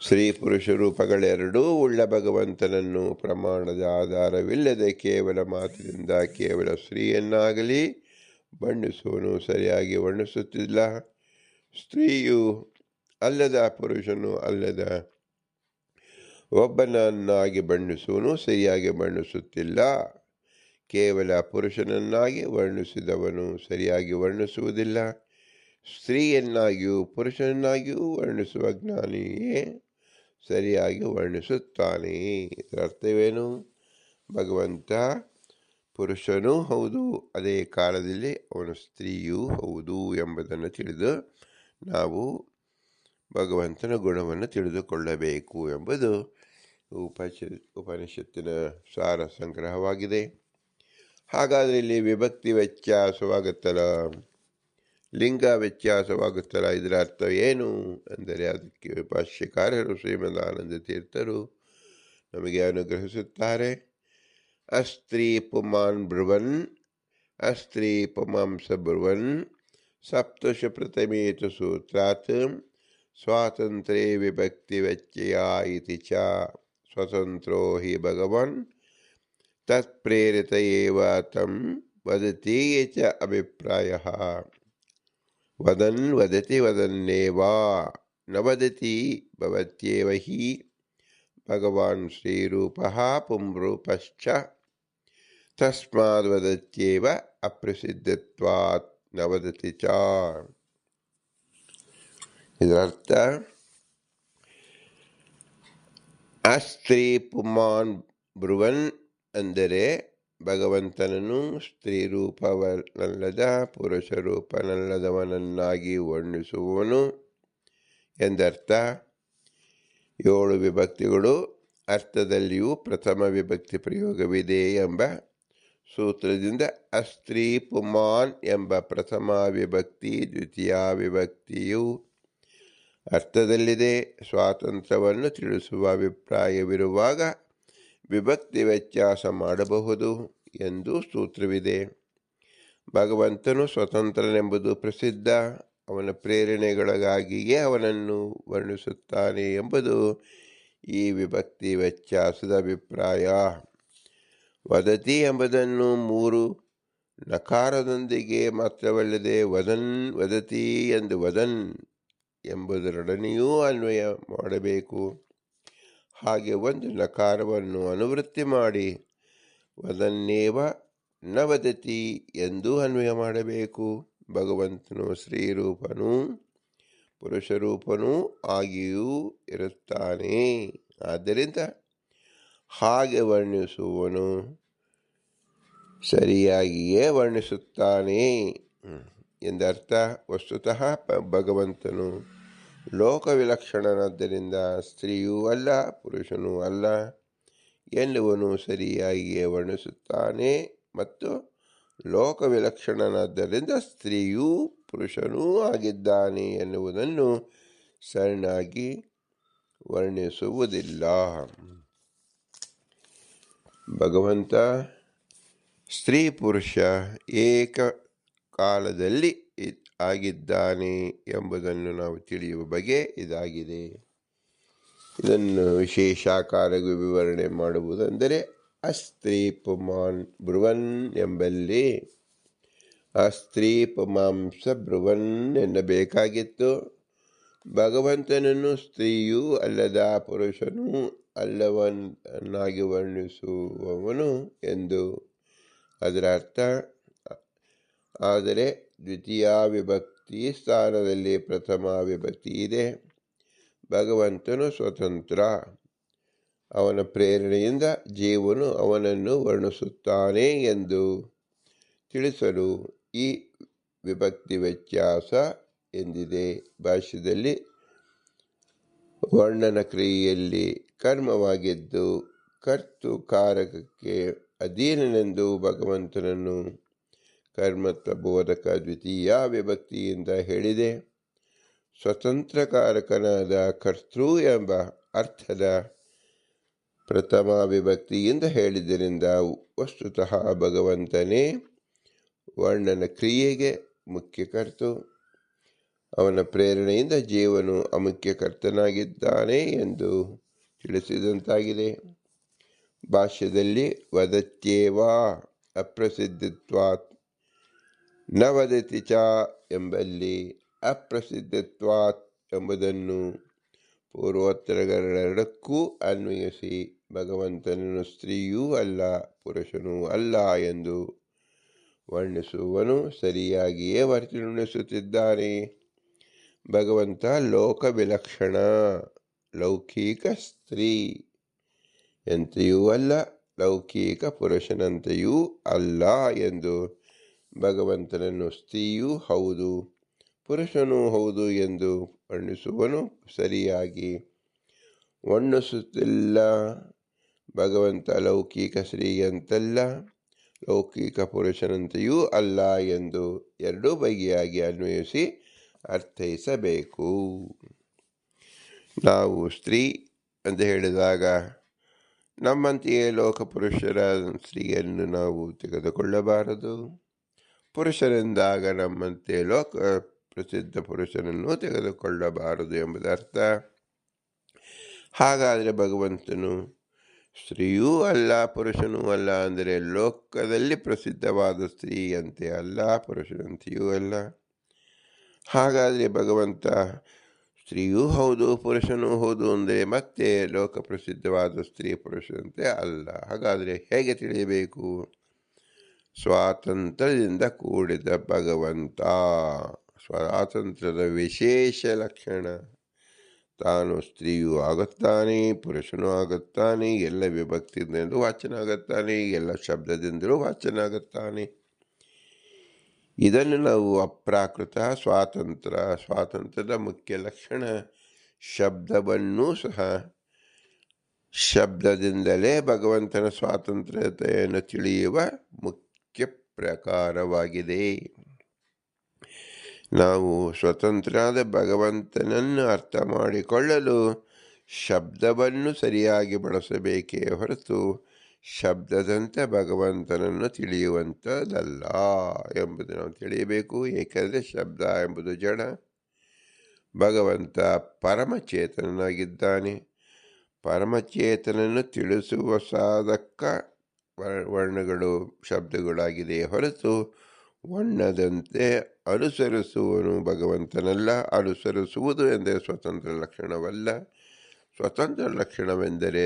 ಸ್ತ್ರೀ ಪುರುಷ ರೂಪಗಳೆರಡೂ ಉಳ್ಳ ಭಗವಂತನನ್ನು ಪ್ರಮಾಣದ ಆಧಾರವಿಲ್ಲದೆ ಕೇವಲ ಮಾತಿನಿಂದ ಕೇವಲ ಸ್ತ್ರೀಯನ್ನಾಗಲಿ ಬಣ್ಣಿಸುವನು ಸರಿಯಾಗಿ ವರ್ಣಿಸುತ್ತಿಲ್ಲ. ಸ್ತ್ರೀಯು ಅಲ್ಲದ ಪುರುಷನು ಅಲ್ಲದ ಒಬ್ಬನನ್ನಾಗಿ ಬಣ್ಣಿಸುವನು ಸರಿಯಾಗಿ ಬಣ್ಣಿಸುತ್ತಿಲ್ಲ. ಕೇವಲ ಪುರುಷನನ್ನಾಗಿ ವರ್ಣಿಸಿದವನು ಸರಿಯಾಗಿ ವರ್ಣಿಸುವುದಿಲ್ಲ. ಸ್ತ್ರೀಯನ್ನಾಗಿಯೂ ಪುರುಷನನ್ನಾಗಿಯೂ ವರ್ಣಿಸುವ ಜ್ಞಾನಿಯೇ ಸರಿಯಾಗಿ ವರ್ಣಿಸುತ್ತಾನೆ. ಇದರ ಅರ್ಥವೇನು? ಭಗವಂತ ಪುರುಷನೂ ಹೌದು, ಅದೇ ಕಾಲದಲ್ಲಿ ಅವನು ಸ್ತ್ರೀಯೂ ಹೌದು ಎಂಬುದನ್ನು ತಿಳಿದು ನಾವು ಭಗವಂತನ ಗುಣವನ್ನು ತಿಳಿದುಕೊಳ್ಳಬೇಕು ಎಂಬುದು ಉಪನಿಷತ್ತಿನ ಸಾರ ಸಂಗ್ರಹವಾಗಿದೆ. ಹಾಗಾದರೆ ಇಲ್ಲಿ ವಿಭಕ್ತಿ ವ್ಯತ್ಯಾಸವಾಗುತ್ತಲ್ಲ, ಲಿಂಗ ವ್ಯತ್ಯಾಸವಾಗುತ್ತಲ್ಲ, ಇದರ ಅರ್ಥ ಏನು ಅಂದರೆ ಅದಕ್ಕೆ ಭಾಷ್ಯಕಾರರು ಶ್ರೀಮದಾನಂದ ತೀರ್ಥರು ನಮಗೆ ಅನುಗ್ರಹಿಸುತ್ತಾರೆ. ಅಸ್ತ್ರೀ ಪುಮಾನ್ ಬ್ರುವನ್ ಅಸ್ತ್ರೀ ಪುಮಾಂಸ ಬ್ರುವನ್ ಸಪ್ತಶ ಪ್ರಥಮೇತು ಸೂತ್ರಾತ್ ಸ್ವಾತಂತ್ರ್ಯೇ ವಿಭಕ್ತಿ ವ್ಯತ್ಯಯ ಇತಿ ಚ ಸ್ವತಂತ್ರೋ ಹಿ ಭಗವನ್ ತತ್ಪ್ರೇರಿತ ಏವ ತಂ ವದತಿ ಚ ಅಭಿಪ್ರಾಯಃ. ವದನ್ ವದತಿ ವದನ್ನೇವ ನ ವದತಿ ಭವತ್ಯೇವ ಹಿ ಭಗವಾನ್ ಶ್ರೀರೂಪಃ ಪುಂರೂಪಶ್ಚ ತಸ್ಮಾದ್ ವದತ್ಯೇವ ಅಪ್ರಸಿದ್ಧತ್ವಾತ್ ನ ವದತಿ ಚ. ಇದರರ್ಥ ಅಸ್ತ್ರೀ ಪುಮಾನ್ ಬ್ರುವನ್ ಅಂದರೆ ಭಗವಂತನನ್ನು ಸ್ತ್ರೀ ರೂಪವನ್ನಲ್ಲದ ಪುರುಷ ರೂಪನಲ್ಲದವನನ್ನಾಗಿ ವರ್ಣಿಸುವವನು ಎಂದರ್ಥ. 7 ವಿಭಕ್ತಿಗಳು ಅರ್ಥದಲ್ಲಿಯೂ ಪ್ರಥಮ ವಿಭಕ್ತಿ ಪ್ರಯೋಗವಿದೆ ಎಂಬ ಸೂತ್ರದಿಂದ ಅಸ್ತ್ರೀ ಪುಮಾನ್ ಎಂಬ ಪ್ರಥಮ ವಿಭಕ್ತಿ ದ್ವಿತೀಯ ವಿಭಕ್ತಿಯು ಅರ್ಥದಲ್ಲಿದೆ. ಸ್ವಾತಂತ್ರ್ಯವನ್ನು ತಿಳಿಸುವ ಅಭಿಪ್ರಾಯವಿರುವಾಗ ವಿಭಕ್ತಿ ವ್ಯತ್ಯಾಸ ಮಾಡಬಹುದು ಎಂದು ಸೂತ್ರವಿದೆ. ಭಗವಂತನು ಸ್ವತಂತ್ರನೆಂಬುದು ಪ್ರಸಿದ್ಧ. ಅವನ ಪ್ರೇರಣೆಗಳಿಗಾಗಿಯೇ ಅವನನ್ನು ವರ್ಣಿಸುತ್ತಾನೆ ಎಂಬುದು ಈ ವಿಭಕ್ತಿ ವ್ಯತ್ಯಾಸದ ಅಭಿಪ್ರಾಯ. ವದತಿ ಎಂಬುದನ್ನು 3 ನಕಾರದೊಂದಿಗೆ ಮಾತ್ರವಲ್ಲದೆ ವದನ್ ವದತಿ ಎಂದು ವದನ್ ಎಂಬುದರೊಡನೆಯೂ ಅನ್ವಯ ಮಾಡಬೇಕು. ಹಾಗೆ ಒಂದು ನಕಾರವನ್ನು ಅನುವೃತ್ತಿ ಮಾಡಿ ವದನ್ನೇವ ನ ವದತಿ ಎಂದು ಅನ್ವಯ ಮಾಡಬೇಕು. ಭಗವಂತನು ಸ್ತ್ರೀರೂಪನೂ ಪುರುಷರೂಪನೂ ಆಗಿಯೂ ಇರುತ್ತಾನೆ. ಆದ್ದರಿಂದ ಹಾಗೆ ವರ್ಣಿಸುವನು ಸರಿಯಾಗಿಯೇ ವರ್ಣಿಸುತ್ತಾನೆ ಎಂದರ್ಥ. ವಸ್ತುತಃ ಭಗವಂತನು ಲೋಕವಿಲಕ್ಷಣನಾದ್ದರಿಂದ ಸ್ತ್ರೀಯೂ ಅಲ್ಲ ಪುರುಷನೂ ಅಲ್ಲ ಎನ್ನುವನು ಸರಿಯಾಗಿಯೇ ವರ್ಣಿಸುತ್ತಾನೆ, ಮತ್ತು ಲೋಕವಿಲಕ್ಷಣನಾದ್ದರಿಂದ ಸ್ತ್ರೀಯೂ ಪುರುಷನೂ ಆಗಿದ್ದಾನೆ ಎನ್ನುವುದನ್ನು ಸರಿಯಾಗಿ ವರ್ಣಿಸುವುದಿಲ್ಲ. ಭಗವಂತ ಸ್ತ್ರೀ ಪುರುಷ ಏಕ ಕಾಲದಲ್ಲಿ ಆಗಿದ್ದಾನೆ ಎಂಬುದನ್ನು ನಾವು ತಿಳಿಯುವ ಬಗೆ ಇದಾಗಿದೆ. ಇದನ್ನು ವಿಶೇಷಾಕಾರ ವಿವರಣೆ ಮಾಡುವುದೆಂದರೆ ಅಸ್ತ್ರೀ ಪುಮಾನ್ ಬ್ರುವನ್ ಎಂಬಲ್ಲಿ ಅಸ್ತ್ರೀ ಪುಮಾಂಸ ಬ್ರುವನ್ ಎನ್ನಬೇಕಾಗಿತ್ತು. ಭಗವಂತನನ್ನು ಸ್ತ್ರೀಯೂ ಅಲ್ಲದ ಪುರುಷನೂ ಅಲ್ಲವನ್ನಾಗಿ ವರ್ಣಿಸುವವನು ಎಂದು ಅದರ ಅರ್ಥ. ಆದರೆ ದ್ವಿತೀಯ ವಿಭಕ್ತಿ ಸ್ಥಾನದಲ್ಲಿ ಪ್ರಥಮ ವಿಭಕ್ತಿ ಇದೆ. ಭಗವಂತನು ಸ್ವತಂತ್ರ, ಅವನ ಪ್ರೇರಣೆಯಿಂದ ಜೀವನು ಅವನನ್ನು ವರ್ಣಿಸುತ್ತಾನೆ ಎಂದು ತಿಳಿಸಲು ಈ ವಿಭಕ್ತಿ ವ್ಯತ್ಯಾಸ ಎಂದಿದೆ. ಭಾಷ್ಯದಲ್ಲಿ ವರ್ಣನ ಕ್ರಿಯೆಯಲ್ಲಿ ಕರ್ಮವಾಗಿದ್ದು ಕರ್ತು ಕಾರಕಕ್ಕೆ ಅಧೀನನೆಂದು ಭಗವಂತನನ್ನು ಕರ್ಮತ್ವ ಬೋಧಕ ದ್ವಿತೀಯ ವಿಭಕ್ತಿಯಿಂದ ಹೇಳಿದೆ. ಸ್ವತಂತ್ರಕಾರಕನಾದ ಕರ್ತೃ ಎಂಬ ಅರ್ಥದ ಪ್ರಥಮ ವಿಭಕ್ತಿಯಿಂದ ಹೇಳಿದ್ದರಿಂದ ವಸ್ತುತಃ ಭಗವಂತನೇ ವರ್ಣನ ಕ್ರಿಯೆಗೆ ಮುಖ್ಯ ಕರ್ತೃ. ಅವನ ಪ್ರೇರಣೆಯಿಂದ ಜೀವನು ಅಮುಖ್ಯ ಕರ್ತನಾಗಿದ್ದಾನೆ ಎಂದು ತಿಳಿಸಿದಂತಾಗಿದೆ. ಭಾಷ್ಯದಲ್ಲಿ ವದತ್ಯೇವಾ ಅಪ್ರಸಿದ್ಧತ್ವಾತ್ ನ ವದತಿ ಚ ಎಂಬಲ್ಲಿ ಅಪ್ರಸಿದ್ಧತ್ವಾತ್ ಎಂಬುದನ್ನು ಪೂರ್ವೋತ್ತರಗಳೆರಡಕ್ಕೂ ಅನ್ವಯಿಸಿ ಭಗವಂತನನ್ನು ಸ್ತ್ರೀಯೂ ಅಲ್ಲ ಪುರುಷನೂ ಅಲ್ಲ ಎಂದು ವರ್ಣಿಸುವನು ಸರಿಯಾಗಿಯೇ ವರ್ಣಿಸುತ್ತಿದ್ದಾನೆ. ಭಗವಂತ ಲೋಕ ವಿಲಕ್ಷಣ, ಲೌಕಿಕ ಸ್ತ್ರೀ ಎಂತೆಯೂ ಅಲ್ಲ, ಲೌಕಿಕ ಪುರುಷನಂತೆಯೂ ಅಲ್ಲ ಎಂದು ಭಗವಂತನನ್ನು ಸ್ತ್ರೀಯೂ ಹೌದು ಪುರುಷನೂ ಹೌದು ಎಂದು ವರ್ಣಿಸುವನು ಸರಿಯಾಗಿ ವರ್ಣಿಸುತ್ತಿಲ್ಲ. ಭಗವಂತ ಲೌಕಿಕ ಸ್ತ್ರೀಯಂತಲ್ಲ, ಲೌಕಿಕ ಪುರುಷನಂತೆಯೂ ಅಲ್ಲ ಎಂದು ಎರಡೂ ಬಗೆಯಾಗಿ ಅನ್ವಯಿಸಿ ಅರ್ಥೈಸಬೇಕು. ನಾವು ಸ್ತ್ರೀ ಅಂತ ಹೇಳಿದಾಗ ನಮ್ಮಂತೆಯೇ ಲೋಕಪುರುಷರ ಸ್ತ್ರೀಯನ್ನು ನಾವು ತೆಗೆದುಕೊಳ್ಳಬಾರದು. ಪುರುಷರೆಂದಾಗ ನಮ್ಮಂತೆ ಲೋಕ ಪ್ರಸಿದ್ಧ ಪುರುಷನನ್ನು ತೆಗೆದುಕೊಳ್ಳಬಾರದು ಎಂಬುದರ್ಥ. ಹಾಗಾದರೆ ಭಗವಂತನು ಸ್ತ್ರೀಯೂ ಅಲ್ಲ ಪುರುಷನೂ ಅಲ್ಲ ಅಂದರೆ ಲೋಕದಲ್ಲಿ ಪ್ರಸಿದ್ಧವಾದ ಸ್ತ್ರೀಯಂತೆ ಅಲ್ಲ, ಪುರುಷನಂತೆಯೂ ಅಲ್ಲ. ಹಾಗಾದರೆ ಭಗವಂತ ಸ್ತ್ರೀಯೂ ಹೌದು ಪುರುಷನೂ ಹೌದು ಅಂದರೆ ಮತ್ತೆ ಲೋಕ ಪ್ರಸಿದ್ಧವಾದ ಸ್ತ್ರೀ ಪುರುಷನಂತೆ ಅಲ್ಲ. ಹಾಗಾದರೆ ಹೇಗೆ ತಿಳಿಯಬೇಕು? ಸ್ವಾತಂತ್ರ್ಯದಿಂದ ಕೂಡಿದ ಭಗವಂತ, ಸ್ವಾತಂತ್ರ್ಯದ ವಿಶೇಷ ಲಕ್ಷಣ, ತಾನು ಸ್ತ್ರೀಯೂ ಆಗುತ್ತಾನೆ ಪುರುಷನೂ ಆಗುತ್ತಾನೆ, ಎಲ್ಲ ವಿಭಕ್ತಿಯಿಂದಲೂ ವಾಚನಾಗುತ್ತಾನೆ, ಎಲ್ಲ ಶಬ್ದದಿಂದಲೂ ವಾಚನಾಗುತ್ತಾನೆ. ಇದನ್ನು ನಾವು ಅಪ್ರಾಕೃತ ಸ್ವಾತಂತ್ರ್ಯದ ಮುಖ್ಯ ಲಕ್ಷಣ. ಶಬ್ದವನ್ನೂ ಸಹ ಶಬ್ದದಿಂದಲೇ ಭಗವಂತನ ಸ್ವಾತಂತ್ರ್ಯತೆಯನ್ನು ತಿಳಿಯುವ ಮುಖ್ಯ ಪ್ರಕಾರವಾಗಿದೆ. ನಾವು ಸ್ವತಂತ್ರನಾದ ಭಗವಂತನನ್ನು ಅರ್ಥ ಮಾಡಿಕೊಳ್ಳಲು ಶಬ್ದವನ್ನು ಸರಿಯಾಗಿ ಬಳಸಬೇಕೇ ಹೊರತು ಶಬ್ದದಂತೆ ಭಗವಂತನನ್ನು ತಿಳಿಯುವಂಥದ್ದಲ್ಲ ಎಂಬುದು ನಾವು ತಿಳಿಯಬೇಕು. ಏಕೆಂದರೆ ಶಬ್ದ ಎಂಬುದು ಜಡ, ಭಗವಂತ ಪರಮಚೇತನನಾಗಿದ್ದಾನೆ. ಪರಮಚೇತನನ್ನು ತಿಳಿಸುವ ಸಾಧಕ ವರ್ಣಗಳು ಶಬ್ದಗಳಾಗಿದೆ ಹೊರತು ವರ್ಣದಂತೆ ಅನುಸರಿಸುವನು ಭಗವಂತನಲ್ಲ. ಅನುಸರಿಸುವುದು ಎಂದರೆ ಸ್ವತಂತ್ರ ಲಕ್ಷಣವಲ್ಲ. ಸ್ವತಂತ್ರ ಲಕ್ಷಣವೆಂದರೆ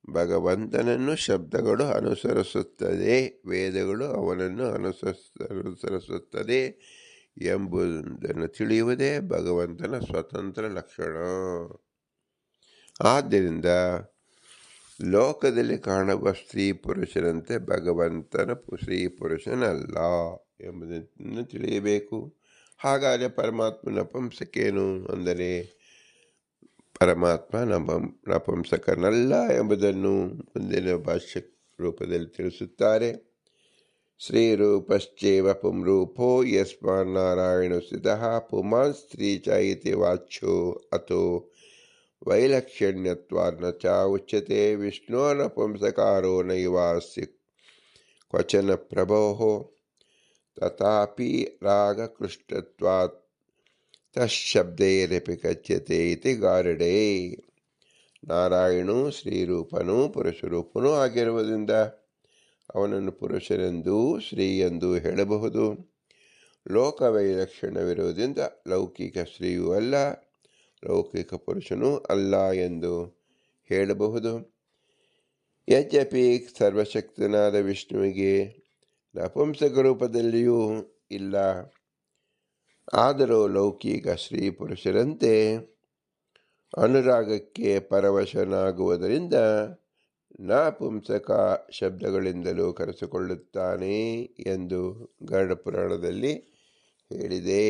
ಭಗವಂತನನ್ನು ಶಬ್ದಗಳು ಅನುಸರಿಸುತ್ತದೆ, ವೇದಗಳು ಅವನನ್ನು ಅನುಸರಿಸುತ್ತದೆ ಎಂಬುದನ್ನು ತಿಳಿಯುವುದೇ ಭಗವಂತನ ಸ್ವತಂತ್ರ ಲಕ್ಷಣ. ಆದ್ದರಿಂದ ಲೋಕದಲ್ಲಿ ಕಾಣುವ ಸ್ತ್ರೀ ಪುರುಷರಂತೆ ಭಗವಂತನ ಸ್ತ್ರೀ ಪುರುಷನಲ್ಲ ಎಂಬುದನ್ನು ತಿಳಿಯಬೇಕು. ಹಾಗಾದರೆ ಪರಮಾತ್ಮ ನಪುಂಸಕೇನು ಅಂದರೆ ಪರಮಾತ್ಮ ನಪುಂಸಕನಲ್ಲ ಎಂಬುದನ್ನು ಮುಂದಿನ ಭಾಷ್ಯ ರೂಪದಲ್ಲಿ ತಿಳಿಸುತ್ತಾರೆ. ಶ್ರೀರೂಪಶ್ಚೇವ ಪುಂರೂಪೋ ಯಸ್ಮಾನ್ನಾರಾಯಣ ಸ್ಥಿತಃ ಪುಮಾನ್ ಸ್ತ್ರೀ ಚ ಇತಿ ವಾಚ್ಯೋ ಅಥೋ ವೈಲಕ್ಷಣ್ಯತ್ವಾನ್ನ ಚ ಉಚ್ಯತೆ ವಿಷ್ಣೋರ್ನಪುಂಸಕಾರೋ ನೈವಾಸ್ಯ ಕ್ವಚನ ಪ್ರಭೋಃ ತಥಾಪಿ ರಾಗಕೃಷ್ಟತ್ವಾತ್ ತಶಬ್ದೈರಪಿ ಕಥ್ಯತೆ ಇತಿ ಗಾರುಡೇ. ನಾರಾಯಣನು ಶ್ರೀರೂಪನೂ ಪುರುಷರೂಪನೂ ಆಗಿರುವುದರಿಂದ ಅವನನ್ನು ಪುರುಷನೆಂದೂ ಸ್ತ್ರೀ ಎಂದು ಹೇಳಬಹುದು. ಲೋಕವೈಲಕ್ಷಣ್ಯವಿರುವುದರಿಂದ ಲೌಕಿಕ ಸ್ತ್ರೀಯೂ ಅಲ್ಲ, ಲೌಕಿಕ ಪುರುಷನೂ ಅಲ್ಲ ಎಂದು ಹೇಳಬಹುದು. ಯದ್ಯಪಿ ಸರ್ವಶಕ್ತನಾದ ವಿಷ್ಣುವಿಗೆ ನಪುಂಸಕ ರೂಪದಲ್ಲಿಯೂ ಇಲ್ಲ, ಆದರೂ ಲೌಕಿಕ ಸ್ತ್ರೀ ಪುರುಷರಂತೆ ಅನುರಾಗಕ್ಕೆ ಪರವಶನಾಗುವುದರಿಂದ ನಪುಂಸಕ ಶಬ್ದಗಳಿಂದಲೂ ಕರೆಸಿಕೊಳ್ಳುತ್ತಾನೆ ಎಂದು ಗರುಡ ಪುರಾಣದಲ್ಲಿ ಹೇಳಿದೆ.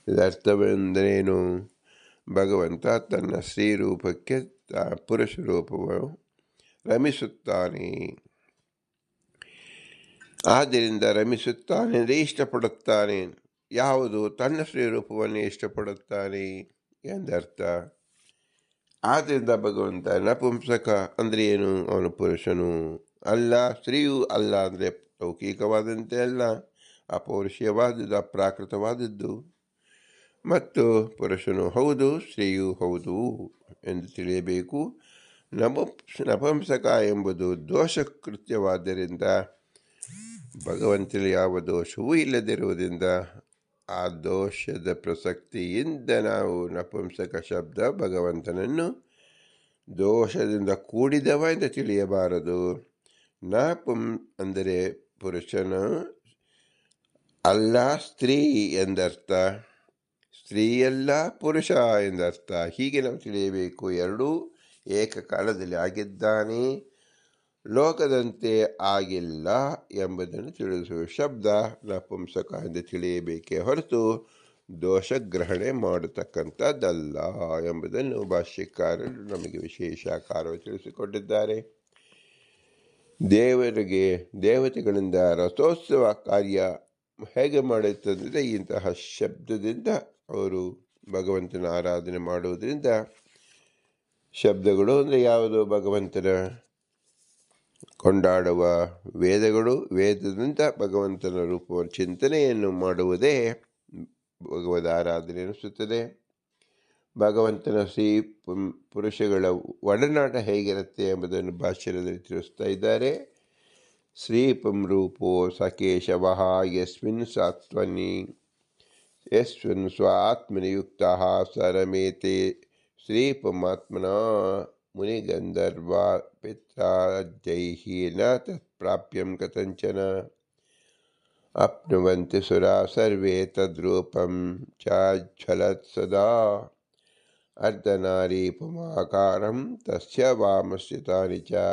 ಇದರ್ಥವೆಂದರೇನು? ಭಗವಂತ ತನ್ನ ಸ್ತ್ರೀ ರೂಪಕ್ಕೆ ಪುರುಷ ರೂಪವನ್ನು ರಮಿಸುತ್ತಾನೆ. ಆದ್ದರಿಂದ ರಮಿಸುತ್ತಾನೆ ಅಂದರೆ ಇಷ್ಟಪಡುತ್ತಾನೆ. ಯಾವುದು? ತನ್ನ ಸ್ತ್ರೀ ರೂಪವನ್ನೇ ಇಷ್ಟಪಡುತ್ತಾನೆ ಎಂದರ್ಥ. ಆದ್ದರಿಂದ ಭಗವಂತ ನಪುಂಸಕ ಅಂದರೆ ಏನು? ಅವನು ಪುರುಷನು ಅಲ್ಲ, ಸ್ತ್ರೀಯೂ ಅಲ್ಲ ಅಂದರೆ ಲೌಕಿಕವಾದಂತೆ ಅಲ್ಲ, ಅಪೌರುಷೀಯವಾದದ್ದು, ಅಪ್ರಾಕೃತವಾದದ್ದು. ಮತ್ತು ಪುರುಷನು ಹೌದು, ಸ್ತ್ರೀಯೂ ಹೌದು ಎಂದು ತಿಳಿಯಬೇಕು. ನಪುಂಸಕ ಎಂಬುದು ದೋಷಕೃತ್ಯವಾದ್ದರಿಂದ ಭಗವಂತನಲ್ಲಿ ಯಾವ ದೋಷವೂ ಇಲ್ಲದಿರುವುದರಿಂದ ಆ ದೋಷದ ಪ್ರಸಕ್ತಿಯಿಂದ ನಾವು ನಪುಂಸಕ ಶಬ್ದ ಭಗವಂತನನ್ನು ದೋಷದಿಂದ ಕೂಡಿದವ ಎಂದು ತಿಳಿಯಬಾರದು. ಅಂದರೆ ಪುರುಷನು ಅಲ್ಲ, ಸ್ತ್ರೀ ಎಂದರ್ಥ. ಸ್ತ್ರೀಯಲ್ಲ, ಪುರುಷ ಎಂದರ್ಥ. ಹೀಗೆ ನಾವು ತಿಳಿಯಬೇಕು. ಎರಡೂ ಏಕಕಾಲದಲ್ಲಿ ಆಗಿದ್ದಾನೆ, ಲೋಕದಂತೆ ಆಗಿಲ್ಲ ಎಂಬುದನ್ನು ತಿಳಿಸುವ ಶಬ್ದ ನಪುಂಸಕ ಎಂದು ತಿಳಿಯಬೇಕೇ ಹೊರತು ದೋಷಗ್ರಹಣೆ ಮಾಡತಕ್ಕಂಥದ್ದಲ್ಲ ಎಂಬುದನ್ನು ಭಾಷ್ಯಕಾರರು ನಮಗೆ ವಿಶೇಷಾಕಾರವಾಗಿ ತಿಳಿಸಿಕೊಟ್ಟಿದ್ದಾರೆ. ದೇವತೆಗಳಿಂದ ರಥೋತ್ಸವ ಕಾರ್ಯ ಹೇಗೆ ಮಾಡುತ್ತಂದರೆ ಇಂತಹ ಶಬ್ದದಿಂದ ಅವರು ಭಗವಂತನ ಆರಾಧನೆ ಮಾಡುವುದರಿಂದ, ಶಬ್ದಗಳು ಅಂದರೆ ಯಾವುದು? ಭಗವಂತನ ಕೊಂಡಾಡುವ ವೇದಗಳು. ವೇದದಿಂದ ಭಗವಂತನ ರೂಪವ ಚಿಂತನೆಯನ್ನು ಮಾಡುವುದೇ ಭಗವದ್ ಆರಾಧನೆ ಎನಿಸುತ್ತದೆ. ಭಗವಂತನ ಸ್ತ್ರೀ ಪುರುಷಗಳ ಒಡನಾಟ ಹೇಗಿರುತ್ತೆ ಎಂಬುದನ್ನು ಭಾಷ್ಯದಲ್ಲಿ ತಿಳಿಸ್ತಾ ಇದ್ದಾರೆ. ಶ್ರೀ ಪುಂರೂಪೋ ಸಕೇಶವ ಯಸ್ಮಿನ್ ಸ್ವ ಆತ್ಮನಿ ಯುಕ್ತ ಸರಮೇತೆ ಶ್ರೀ ಪುಮಾತ್ಮನ ಮುನಿಗಂಧರ್ವ ಪಿತ್ರಾದ್ಯೈಃ ನ ತತ್ಪ್ರಾಪ್ಯಂ ಕಥಂಚನ ಅಪ್ನುವಂತಿ ಸುರಾ ಸರ್ವೇ ತದ್ರೂಪಂ ಚಾಜ್ವಲತ್ ಸದಾ ಅರ್ಧನಾರಿ ಪುಮಾಕಾರಂ ತಸ್ಯ ವಾಮಸ್ಯ ತಾನಿ ಚ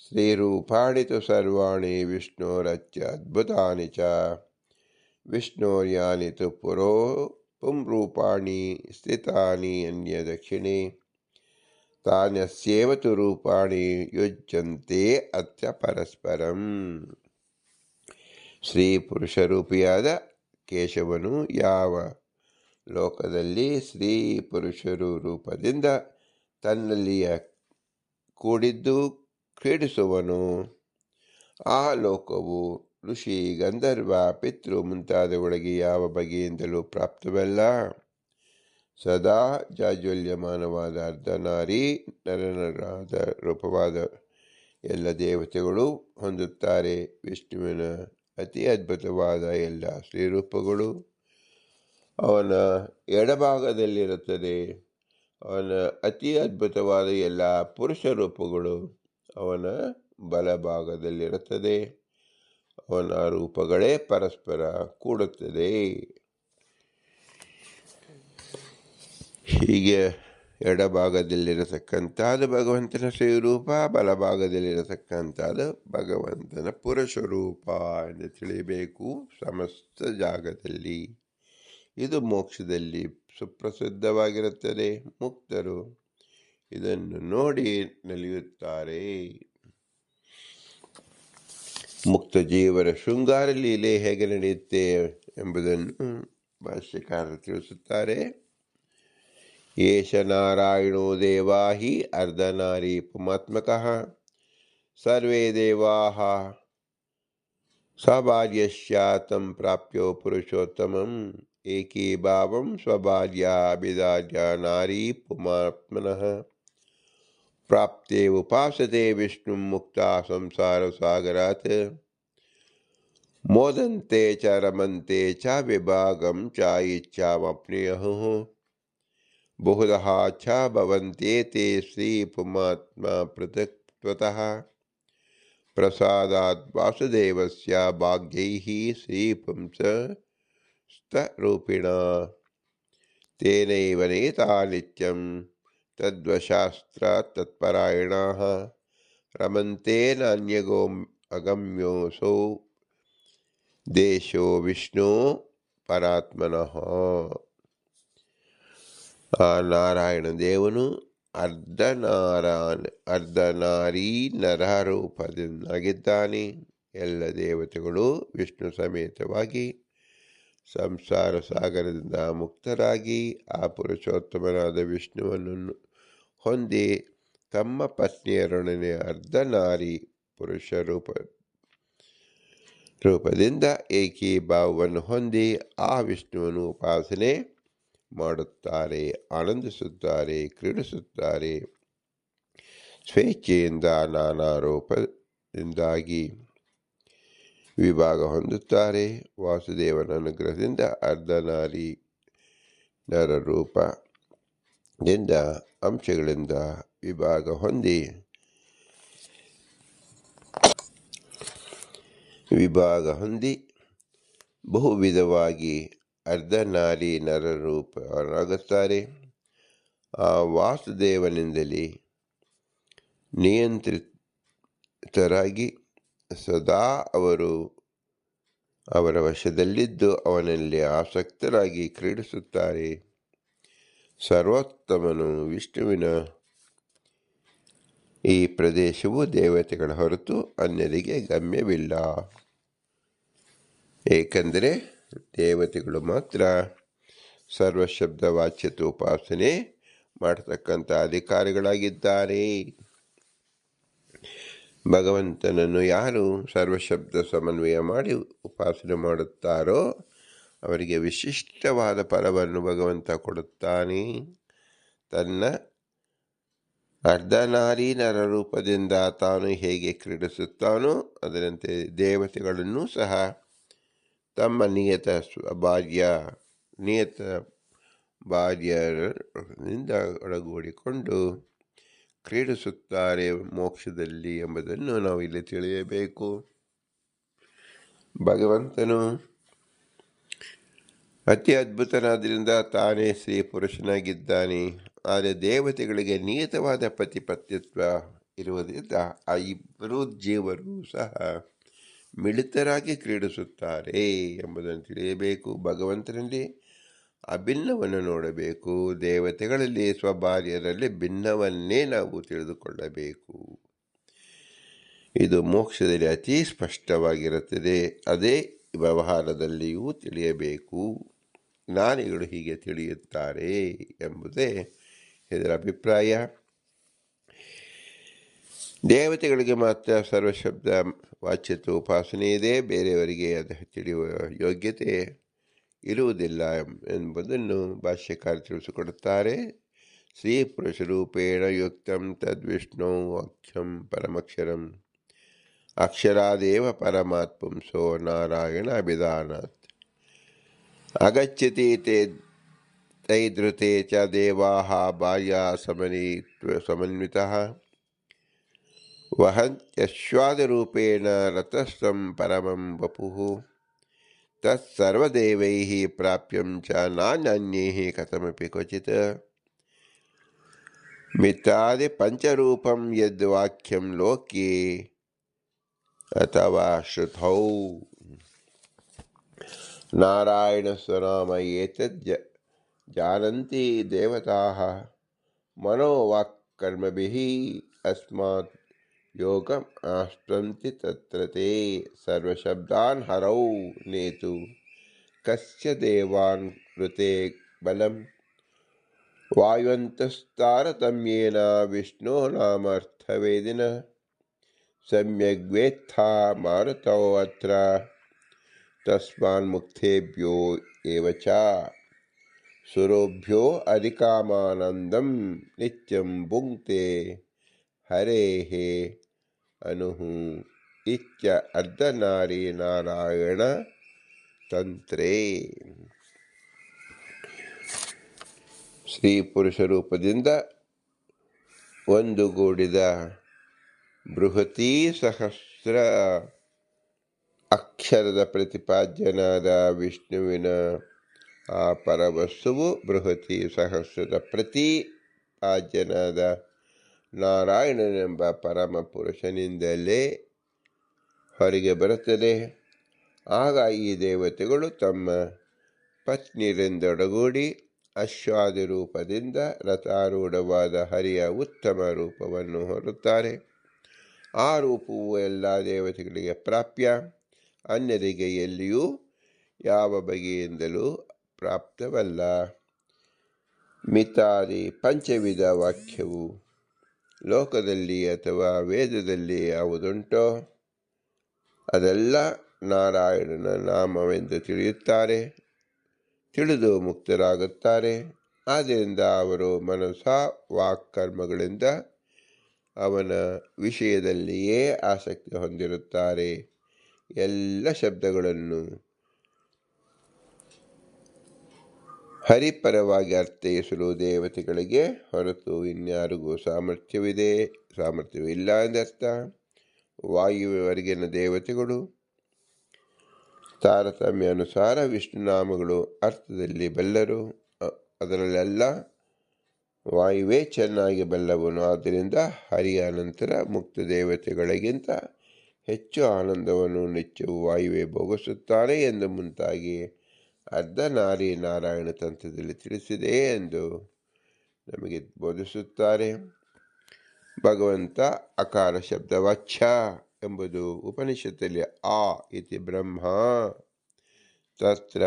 ಶ್ರೀರೂಪಾಣಿ ತು ಸರ್ವಾಣಿ ವಿಷ್ಣೋರತ್ಯ ಅದ್ಭುತಾನಿ ಚ ವಿಷ್ಣೋರ್ಯಾನಿ ತು ಪುಂರೂಪಾಣಿ ಸ್ಥಿತಾನಿ ಅನ್ಯ ದಕ್ಷಿಣೆ ತಾನ್ಯಸ್ಯೇವ ತು ರೂಪಾಣಿ ಯುಜ್ಯಂತೆ ಅತ್ಯ ಪರಸ್ಪರಂ. ಶ್ರೀ ಪುರುಷರೂಪಿಯಾದ ಕೇಶವನು ಯಾವ ಲೋಕದಲ್ಲಿ ಸ್ತ್ರೀ ಪುರುಷರು ರೂಪದಿಂದ ತನ್ನಲ್ಲಿಯ ಕೂಡಿದ್ದು ಕ್ರೀಡಿಸುವನು, ಆ ಲೋಕವು ಋಷಿ, ಗಂಧರ್ವ, ಪಿತೃ ಮುಂತಾದವುಗಳಿಗೆ ಯಾವ ಬಗೆಯಿಂದಲೂ ಪ್ರಾಪ್ತವಲ್ಲ. ಸದಾ ಜಾಜ್ವಲ್ಯಮಾನವಾದ ಅರ್ಧನಾರಿ ನರನರಾದ ರೂಪವಾದ ಎಲ್ಲ ದೇವತೆಗಳು ಹೊಂದುತ್ತಾರೆ. ವಿಷ್ಣುವಿನ ಅತಿ ಅದ್ಭುತವಾದ ಎಲ್ಲ ಶ್ರೀರೂಪಗಳು ಅವನ ಎಡಭಾಗದಲ್ಲಿರುತ್ತದೆ. ಅವನ ಅತಿ ಅದ್ಭುತವಾದ ಎಲ್ಲ ಪುರುಷ ರೂಪಗಳು ಅವನ ಬಲಭಾಗದಲ್ಲಿರುತ್ತದೆ. ಅವನ ರೂಪಗಳೇ ಪರಸ್ಪರ ಕೂಡುತ್ತದೆ. ಹೀಗೆ ಎಡಭಾಗದಲ್ಲಿರತಕ್ಕಂಥದ್ದು ಭಗವಂತನ ಶ್ರೀರೂಪ, ಬಲಭಾಗದಲ್ಲಿರತಕ್ಕಂಥದ್ದು ಭಗವಂತನ ಪುರುಷ ರೂಪ ಎಂದು ತಿಳಿಯಬೇಕು ಸಮಸ್ತ ಜಾಗದಲ್ಲಿ. ಇದು ಮೋಕ್ಷದಲ್ಲಿ ಸುಪ್ರಸಿದ್ಧವಾಗಿರುತ್ತದೆ. ಮುಕ್ತರು ಇದನ್ನು ನೋಡಿ ನಲಿಯುತ್ತಾರೆ. ಮುಕ್ತ ಜೀವರ ಶೃಂಗಾರ ಲೀಲೆ ಹೇಗೆ ನಡೆಯುತ್ತೆ ಎಂಬುದನ್ನು ಭಾಷ್ಯಕಾರರು ತಿಳಿಸುತ್ತಾರೆ. ಏಷ ನಾರಾಯಣೋ ದೇವಾ ಹಿ ಅರ್ಧನಾರಿ ಪುಮಾತ್ಮಕಃ ಸರ್ವೇ ದೇವಾಃ ಸ್ವಭಾರ್ಯಸ್ಯ ತಂ ಪ್ರಾಪ್ಯೋ ಪುರುಷೋತ್ತಮಂ ಏಕೀಭಾವಂ ಸ್ವಭಾರ್ಯಾಭಿಧಾರ್ಯ ನಾರೀ ಪುಮಾತ್ಮನಃ ಪ್ರಾಪ್ತೆ ಉಪಾಸತೆ ವಿಷ್ಣುಂ ಮುಕ್ತಾ ಸಂಸಾರ ಸಾಗರಾತ್ ಮೋದಂತೆ ಚ ರಮಂತೆ ಚ ವಿಭಾಗಂ ಚ ಇಚ್ಛಾಮಪ್ನುಯುಃ ಬಹುಧಃ ಚ ಭವಂತೇತೆ ಶ್ರೀ ಪುಮಾತ್ಮ ಪೃಥಕ್ತ್ವತಃ ಪ್ರಸಾದಾತ್ ವಾಸುದೇವಸ್ಯ ಭಾಗ್ಯೈಃ ಶ್ರೀ ಪುಂಸಸ್ತರೂಪಿಣ ತೇನೈವ ನೇತಾ ನಿತ್ಯಂ ತದ್ವಶಾಸ್ತ್ರ ತತ್ಪರಾಯಣಾಃ ರಮಂತೆ ನಾನ್ಯಗೋ ಅಗಮ್ಯೋಸೌ ದೇಶೋ ವಿಷ್ಣು ಪರಾತ್ಮನಃ. ಆ ನಾರಾಯಣ ದೇವನು ಅರ್ಧನಾರೀ ನರರೂಪದಿಂದಾಗಿದ್ದಾನೆ. ಎಲ್ಲ ದೇವತೆಗಳು ವಿಷ್ಣು ಸಮೇತವಾಗಿ ಸಂಸಾರ ಸಾಗರದಿಂದ ಮುಕ್ತರಾಗಿ ಆ ಪುರುಷೋತ್ತಮನಾದ ವಿಷ್ಣುವನ್ನು ಹೊಂದಿ ತಮ್ಮ ಪತ್ನಿಯರೊಡನೆ ಅರ್ಧನಾರಿ ಪುರುಷ ರೂಪದಿಂದ ಏಕೀಭಾವವನ್ನು ಹೊಂದಿ ಆ ವಿಷ್ಣುವನ್ನು ಉಪಾಸನೆ ಮಾಡುತ್ತಾರೆ, ಆನಂದಿಸುತ್ತಾರೆ, ಕ್ರೀಡಿಸುತ್ತಾರೆ. ಸ್ವೇಚ್ಛೆಯಿಂದ ನಾನಾ ರೂಪದಿಂದಾಗಿ ವಿಭಾಗ ಹೊಂದುತ್ತಾರೆ. ವಾಸುದೇವನ ಅನುಗ್ರಹದಿಂದ ಅರ್ಧನಾರಿ ನರರೂಪದಿಂದ ಅಂಶಗಳಿಂದ ವಿಭಾಗ ಹೊಂದಿ ಬಹು ವಿಧವಾಗಿ ಅರ್ಧನಾರಿ ನರರೂಪರಾಗುತ್ತಾರೆ. ಆ ವಾಸುದೇವನಿಂದಲೇ ನಿಯಂತ್ರಿತರಾಗಿ ಸದಾ ಅವರ ವಶದಲ್ಲಿದ್ದು ಅವನಲ್ಲಿ ಆಸಕ್ತರಾಗಿ ಕ್ರೀಡಿಸುತ್ತಾರೆ. ಸರ್ವೋತ್ತಮನು ವಿಷ್ಣುವಿನ ಈ ಪ್ರದೇಶವು ದೇವತೆಗಳ ಹೊರತು ಅನ್ಯರಿಗೆ ಗಮ್ಯವಿಲ್ಲ. ಏಕೆಂದರೆ ದೇವತೆಗಳು ಮಾತ್ರ ಸರ್ವಶಬ್ದ ವಾಚ್ಯತೆ ಉಪಾಸನೆ ಮಾಡತಕ್ಕಂಥ ಅಧಿಕಾರಿಗಳಾಗಿದ್ದಾರೆ. ಭಗವಂತನನ್ನು ಯಾರು ಸರ್ವಶಬ್ದ ಸಮನ್ವಯ ಮಾಡಿ ಉಪಾಸನೆ ಮಾಡುತ್ತಾರೋ ಅವರಿಗೆ ವಿಶಿಷ್ಟವಾದ ಫಲವನ್ನು ಭಗವಂತ ಕೊಡುತ್ತಾನೆ. ತನ್ನ ಅರ್ಧನಾರಿ ನರರೂಪದಿಂದ ತಾನು ಹೇಗೆ ಕ್ರೀಡಿಸುತ್ತಾನೋ ಅದರಂತೆ ದೇವತೆಗಳನ್ನು ಸಹ ತಮ್ಮ ನಿಯತ ಭಾರ್ಯರಿಂದ ಒಳಗೂಡಿಕೊಂಡು ಕ್ರೀಡಿಸುತ್ತಾರೆ ಮೋಕ್ಷದಲ್ಲಿ ಎಂಬುದನ್ನು ನಾವು ಇಲ್ಲಿ ತಿಳಿಯಬೇಕು. ಭಗವಂತನು ಅತಿ ಅದ್ಭುತನಾದ್ದರಿಂದ ತಾನೇ ಸ್ತ್ರೀ ಪುರುಷನಾಗಿದ್ದಾನೆ. ಆದರೆ ದೇವತೆಗಳಿಗೆ ನಿಯತವಾದ ಪತಿಪತ್ಯತ್ವ ಇರುವುದರಿಂದ ಆ ಇಬ್ಬರೂ ಜೀವರು ಸಹ ಮಿಳಿತರಾಗಿ ಕ್ರೀಡಿಸುತ್ತಾರೆ ಎಂಬುದನ್ನು ತಿಳಿಯಬೇಕು. ಭಗವಂತನಲ್ಲಿ ಅಭಿನ್ನವನ್ನು ನೋಡಬೇಕು. ದೇವತೆಗಳಲ್ಲಿ ಸ್ವಭಾರ್ಯರಲ್ಲಿ ಭಿನ್ನವನ್ನೇ ನಾವು ತಿಳಿದುಕೊಳ್ಳಬೇಕು. ಇದು ಮೋಕ್ಷದಲ್ಲಿ ಅತಿ ಸ್ಪಷ್ಟವಾಗಿರುತ್ತದೆ. ಅದೇ ವ್ಯವಹಾರದಲ್ಲಿಯೂ ತಿಳಿಯಬೇಕು. ಜ್ಞಾನಿಗಳು ಹೀಗೆ ತಿಳಿಯುತ್ತಾರೆ ಎಂಬುದೇ ಇದರ ಅಭಿಪ್ರಾಯ. ದೇವತೆಗಳಿಗೆ ಮಾತ್ರ ಸರ್ವಶಬ್ದ ವಾಚ್ಯತೆ ಉಪಾಸನೆ ಇದೆ, ಬೇರೆಯವರಿಗೆ ಅದು ತಿಳಿಯುವ ಯೋಗ್ಯತೆ ಇರುವುದಿಲ್ಲ ಎಂಬುದನ್ನು ಭಾಷ್ಯಕಾರ ತಿಳಿಸಿಕೊಡುತ್ತಾರೆ. ಶ್ರೀ ಪುರುಷರೂಪೇಣ ಯುಕ್ತಂ ತದ್ವಿಷ್ಣು ಅಕ್ಷಂ ಪರಮಕ್ಷರಂ ಅಕ್ಷರಾದೇವ ಪರಮಾತ್ಮಂಸೋ ನಾರಾಯಣ ಅಭಿಧಾನಾತ್ ಅಗಚ್ಚತಿ ತೈಧೃತೆ ಚ ದೇವಾಃ ಭಾರ್ಯಾ ಸಮನ್ವಿತಃ ವಹಂತ್ಯಶ್ವಾದರೂಪೇಣ ರಥಸ್ಥಂ ಪರಮಂ ವಪುಃ ತತ್ಸರ್ವದೇವೈಃ ಪ್ರಾಪ್ಯಂ ಚ ನಾನ್ಯೈಃ ಕಥಮಪಿ ಕ್ವಚಿತ್ ಮಿಥ್ಯಾದಿ ಪಂಚರೂಪಂ ಯದ್ವಾಕ್ಯಂ ಲೋಕೆ ಅಥವಾ ಶ್ರುತೌ ನಾರಾಯಣಸ್ಯ ನಾಮ ಏತದ್ जानन्ति देवताः मनोवाक्कर्मभिः अस्मात् योगम् आस्पन्ति तत्र ते सर्वशब्दान् हरौ नेतु कस्य देवान् कृते बलं वायुवन्तस्तारतम्येन विष्णो नामर्थवेदिनः सम्यग्वेत्था मारुतौ अत्र तस्मान्मुक्तेभ्यो एव च सुरोभ्यो अधिकामानंदम नित्यं भुङ्क्ते हरेः अनुः इत्य अर्धनारी नारायण ತಂತ್ರೇ. ಶ್ರೀ ಪುರುಷ ರೂಪದಿಂದ ಒಂದುಗೂಡಿದ ಬೃಹತೀ ಸಹಸ್ರ ಅಕ್ಷರದ ಪ್ರತಿಪಾದ್ಯನಾದ ವಿಷ್ಣುವಿನ ಆ ಪರವಸ್ತುವು ಬೃಹತಿ ಸಹಸ್ರದ ಪ್ರತಿಪಾದ್ಯನಾದ ನಾರಾಯಣನೆಂಬ ಪರಮ ಪುರುಷನಿಂದಲೇ ಹೊರಗೆ ಬರುತ್ತದೆ. ಆಗ ಈ ದೇವತೆಗಳು ತಮ್ಮ ಪತ್ನಿಯರಿಂದೊಡಗೂಡಿ ಅಶ್ವಾದಿ ರೂಪದಿಂದ ರಥಾರೂಢವಾದ ಹರಿಯ ಉತ್ತಮ ರೂಪವನ್ನು ಹೊರುತ್ತಾರೆ. ಆ ರೂಪವು ಎಲ್ಲ ದೇವತೆಗಳಿಗೆ ಪ್ರಾಪ್ಯ, ಅನ್ಯರಿಗೆ ಎಲ್ಲಿಯೂ ಯಾವ ಬಗೆಯಿಂದಲೂ ಪ್ರಾಪ್ತವಲ್ಲ. ಮಿತಾದಿ ಪಂಚವಿಧ ವಾಕ್ಯವು ಲೋಕದಲ್ಲಿ ಅಥವಾ ವೇದದಲ್ಲಿ ಯಾವುದುಂಟೋ ಅದೆಲ್ಲ ನಾರಾಯಣನ ನಾಮವೆಂದು ತಿಳಿಯುತ್ತಾರೆ, ತಿಳಿದು ಮುಕ್ತರಾಗುತ್ತಾರೆ. ಆದ್ದರಿಂದ ಅವರು ಮನಸ ವಾಕ್ಕರ್ಮಗಳಿಂದ ಅವನ ವಿಷಯದಲ್ಲಿಯೇ ಆಸಕ್ತಿ ಹೊಂದಿರುತ್ತಾರೆ. ಎಲ್ಲ ಶಬ್ದಗಳನ್ನು ಹರಿಪರವಾಗಿ ಅರ್ಥೈಸಲು ದೇವತೆಗಳಿಗೆ ಹೊರತು ಇನ್ಯಾರಿಗೂ ಸಾಮರ್ಥ್ಯವಿಲ್ಲ ಎಂದರ್ಥ. ವಾಯುವಿನವರೆಗಿನ ದೇವತೆಗಳು ತಾರತಮ್ಯ ಅನುಸಾರ ವಿಷ್ಣುನಾಮಗಳು ಅರ್ಥದಲ್ಲಿ ಬಲ್ಲರು, ಅದರಲ್ಲೆಲ್ಲ ವಾಯುವೇ ಚೆನ್ನಾಗಿ ಬಲ್ಲವನು. ಆದ್ದರಿಂದ ಹರಿಯ ನಂತರ ಮುಕ್ತ ದೇವತೆಗಳಿಗಿಂತ ಹೆಚ್ಚು ಆನಂದವನ್ನು ನಿತ್ಯವೂ ವಾಯುವೇ ಭೋಗಿಸುತ್ತಾನೆ ಎಂದು ಮುಂತಾಗಿ ಅರ್ಧನಾರಿ ನಾರಾಯಣ ತಂತ್ರದಲ್ಲಿ ತಿಳಿಸಿದೆ ಎಂದು ನಮಗೆ ಬೋಧಿಸುತ್ತಾರೆ. ಭಗವಂತ ಅಕಾರ ಶಬ್ದವಾಚ್ಯ ಎಂಬುದು ಉಪನಿಷತ್ತಲ್ಲಿ ಆ ಇತಿ ಬ್ರಹ್ಮ ತತ್ರ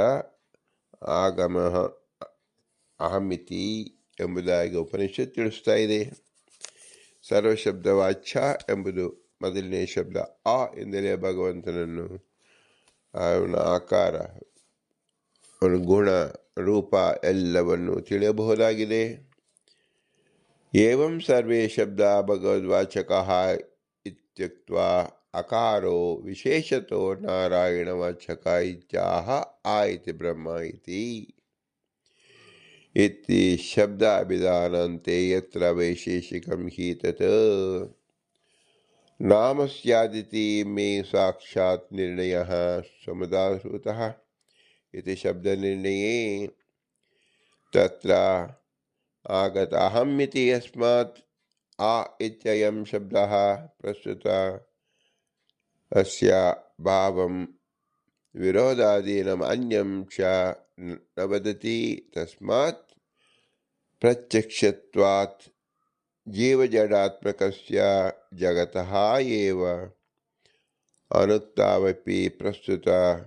ಆಗಮಃ ಅಹಮಿತಿ ಎಂಬುದಾಗಿ ಉಪನಿಷತ್ ತಿಳಿಸ್ತಾ ಇದೆ. ಸರ್ವಶಬ್ದವಾಚ್ಯ ಎಂಬುದು ಮೊದಲನೇ ಶಬ್ದ ಆ ಎಂದರೆ ಭಗವಂತನನ್ನು, ಅವನ ಆಕಾರ, ಅವನ ಗುಣ, ರೂಪ ಎಲ್ಲವನ್ನು ತಿಳಿಯಬಹುದಾಗಿದೆ. ಏವಂ ಸರ್ವೇ ಶಬ್ದ ಭಗವದ್ವಾಚಕಃ ಇತ್ಯುಕ್ತ್ವಾ ಅಕಾರೋ ವಿಶೇಷತೋ ನಾರಾಯಣವಾಚಕ ಇತ್ಯಾಹ ಆ ಇತಿ ಬ್ರಹ್ಮ ಇತಿ ಶಬ್ದಾಭಿಧಾನಾಂತೆ ಯತ್ರ ವೈಶೇಷಿಕಂ ಹಿ ತತ್ ನಾಮ ಸ್ಯಾದಿತಿ ಮೇ ಸಾಕ್ಷಾತ್ ನಿರ್ಣಯಃ ಸಮುದಾಹೃತಃ इति शब्दनिर्णये तत्र आगत अहमिति यस्मात् आ इत्ययं शब्दः प्रस्तुतः अस्य भावं विरोधादीनम् अन्यं च न वदति. तस्मात् प्रत्यक्षत्वात् जीवजडात्मकस्य जगतः एव अनुक्तावपि प्रस्तुतः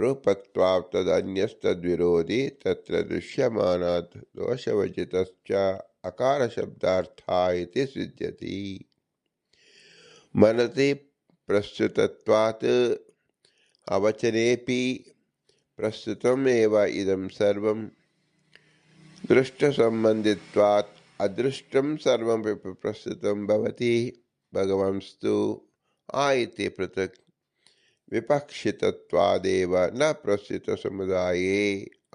रूपत्वात् तदन्यस्तद्विरोधी तत्र दृश्यमानात् दोषवर्जितश्च अकारशब्दार्थः इति सिद्ध्यति. मनसि प्रस्तुतत्वात् अवचनेऽपि प्रस्तुतम् एव इदं सर्वं. दृष्टसम्बन्धित्वात् अदृष्टं सर्वमपि प्रस्तुतं भवति. भगवंस्तु आ इति पृथक् ವಿಪಕ್ಷಿತತ್ವಾದೇವ ನ ಪ್ರಸ್ತುತ ಸಮುದಾಯೇ.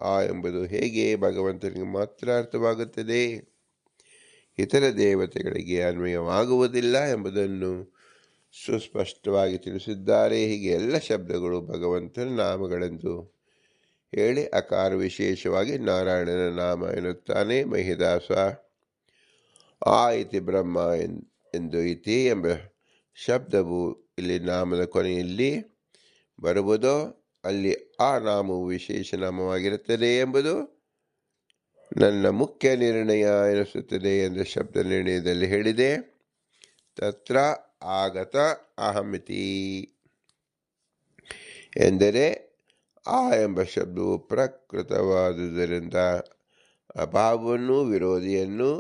ಆ ಎಂಬುದು ಹೇಗೆ ಭಗವಂತನಿಗೆ ಮಾತ್ರ ಅರ್ಥವಾಗುತ್ತದೆ, ಇತರ ದೇವತೆಗಳಿಗೆ ಅನ್ವಯವಾಗುವುದಿಲ್ಲ ಎಂಬುದನ್ನು ಸುಸ್ಪಷ್ಟವಾಗಿ ತಿಳಿಸಿದ್ದಾರೆ. ಹೀಗೆ ಎಲ್ಲ ಶಬ್ದಗಳು ಭಗವಂತನ ನಾಮಗಳೆಂದು ಹೇಳಿ ಅಕಾರ ವಿಶೇಷವಾಗಿ ನಾರಾಯಣನ ನಾಮ ಎನ್ನುತ್ತಾನೆ ಮಹಿದಾಸ. ಆ ಇತಿ ಬ್ರಹ್ಮ ಎಂದು ಇತಿ ಎಂಬ ಶಬ್ದವು ಇಲ್ಲಿ ನಾಮದ ಕೊನೆಯಲ್ಲಿ ಬರುವುದೋ ಅಲ್ಲಿ ಆ ನಾಮವು ವಿಶೇಷ ನಾಮವಾಗಿರುತ್ತದೆ ಎಂಬುದು ನನ್ನ ಮುಖ್ಯ ನಿರ್ಣಯ ಎನಿಸುತ್ತದೆ ಎಂದು ಶಬ್ದ ನಿರ್ಣಯದಲ್ಲಿ ಹೇಳಿದೆ. ತತ್ರ ಆಗತ ಅಹಮಿತಿ ಎಂದರೆ ಆ ಎಂಬ ಶಬ್ದವು ಪ್ರಕೃತವಾದುದರಿಂದ ಅಭಾವವನ್ನು, ವಿರೋಧಿಯನ್ನು,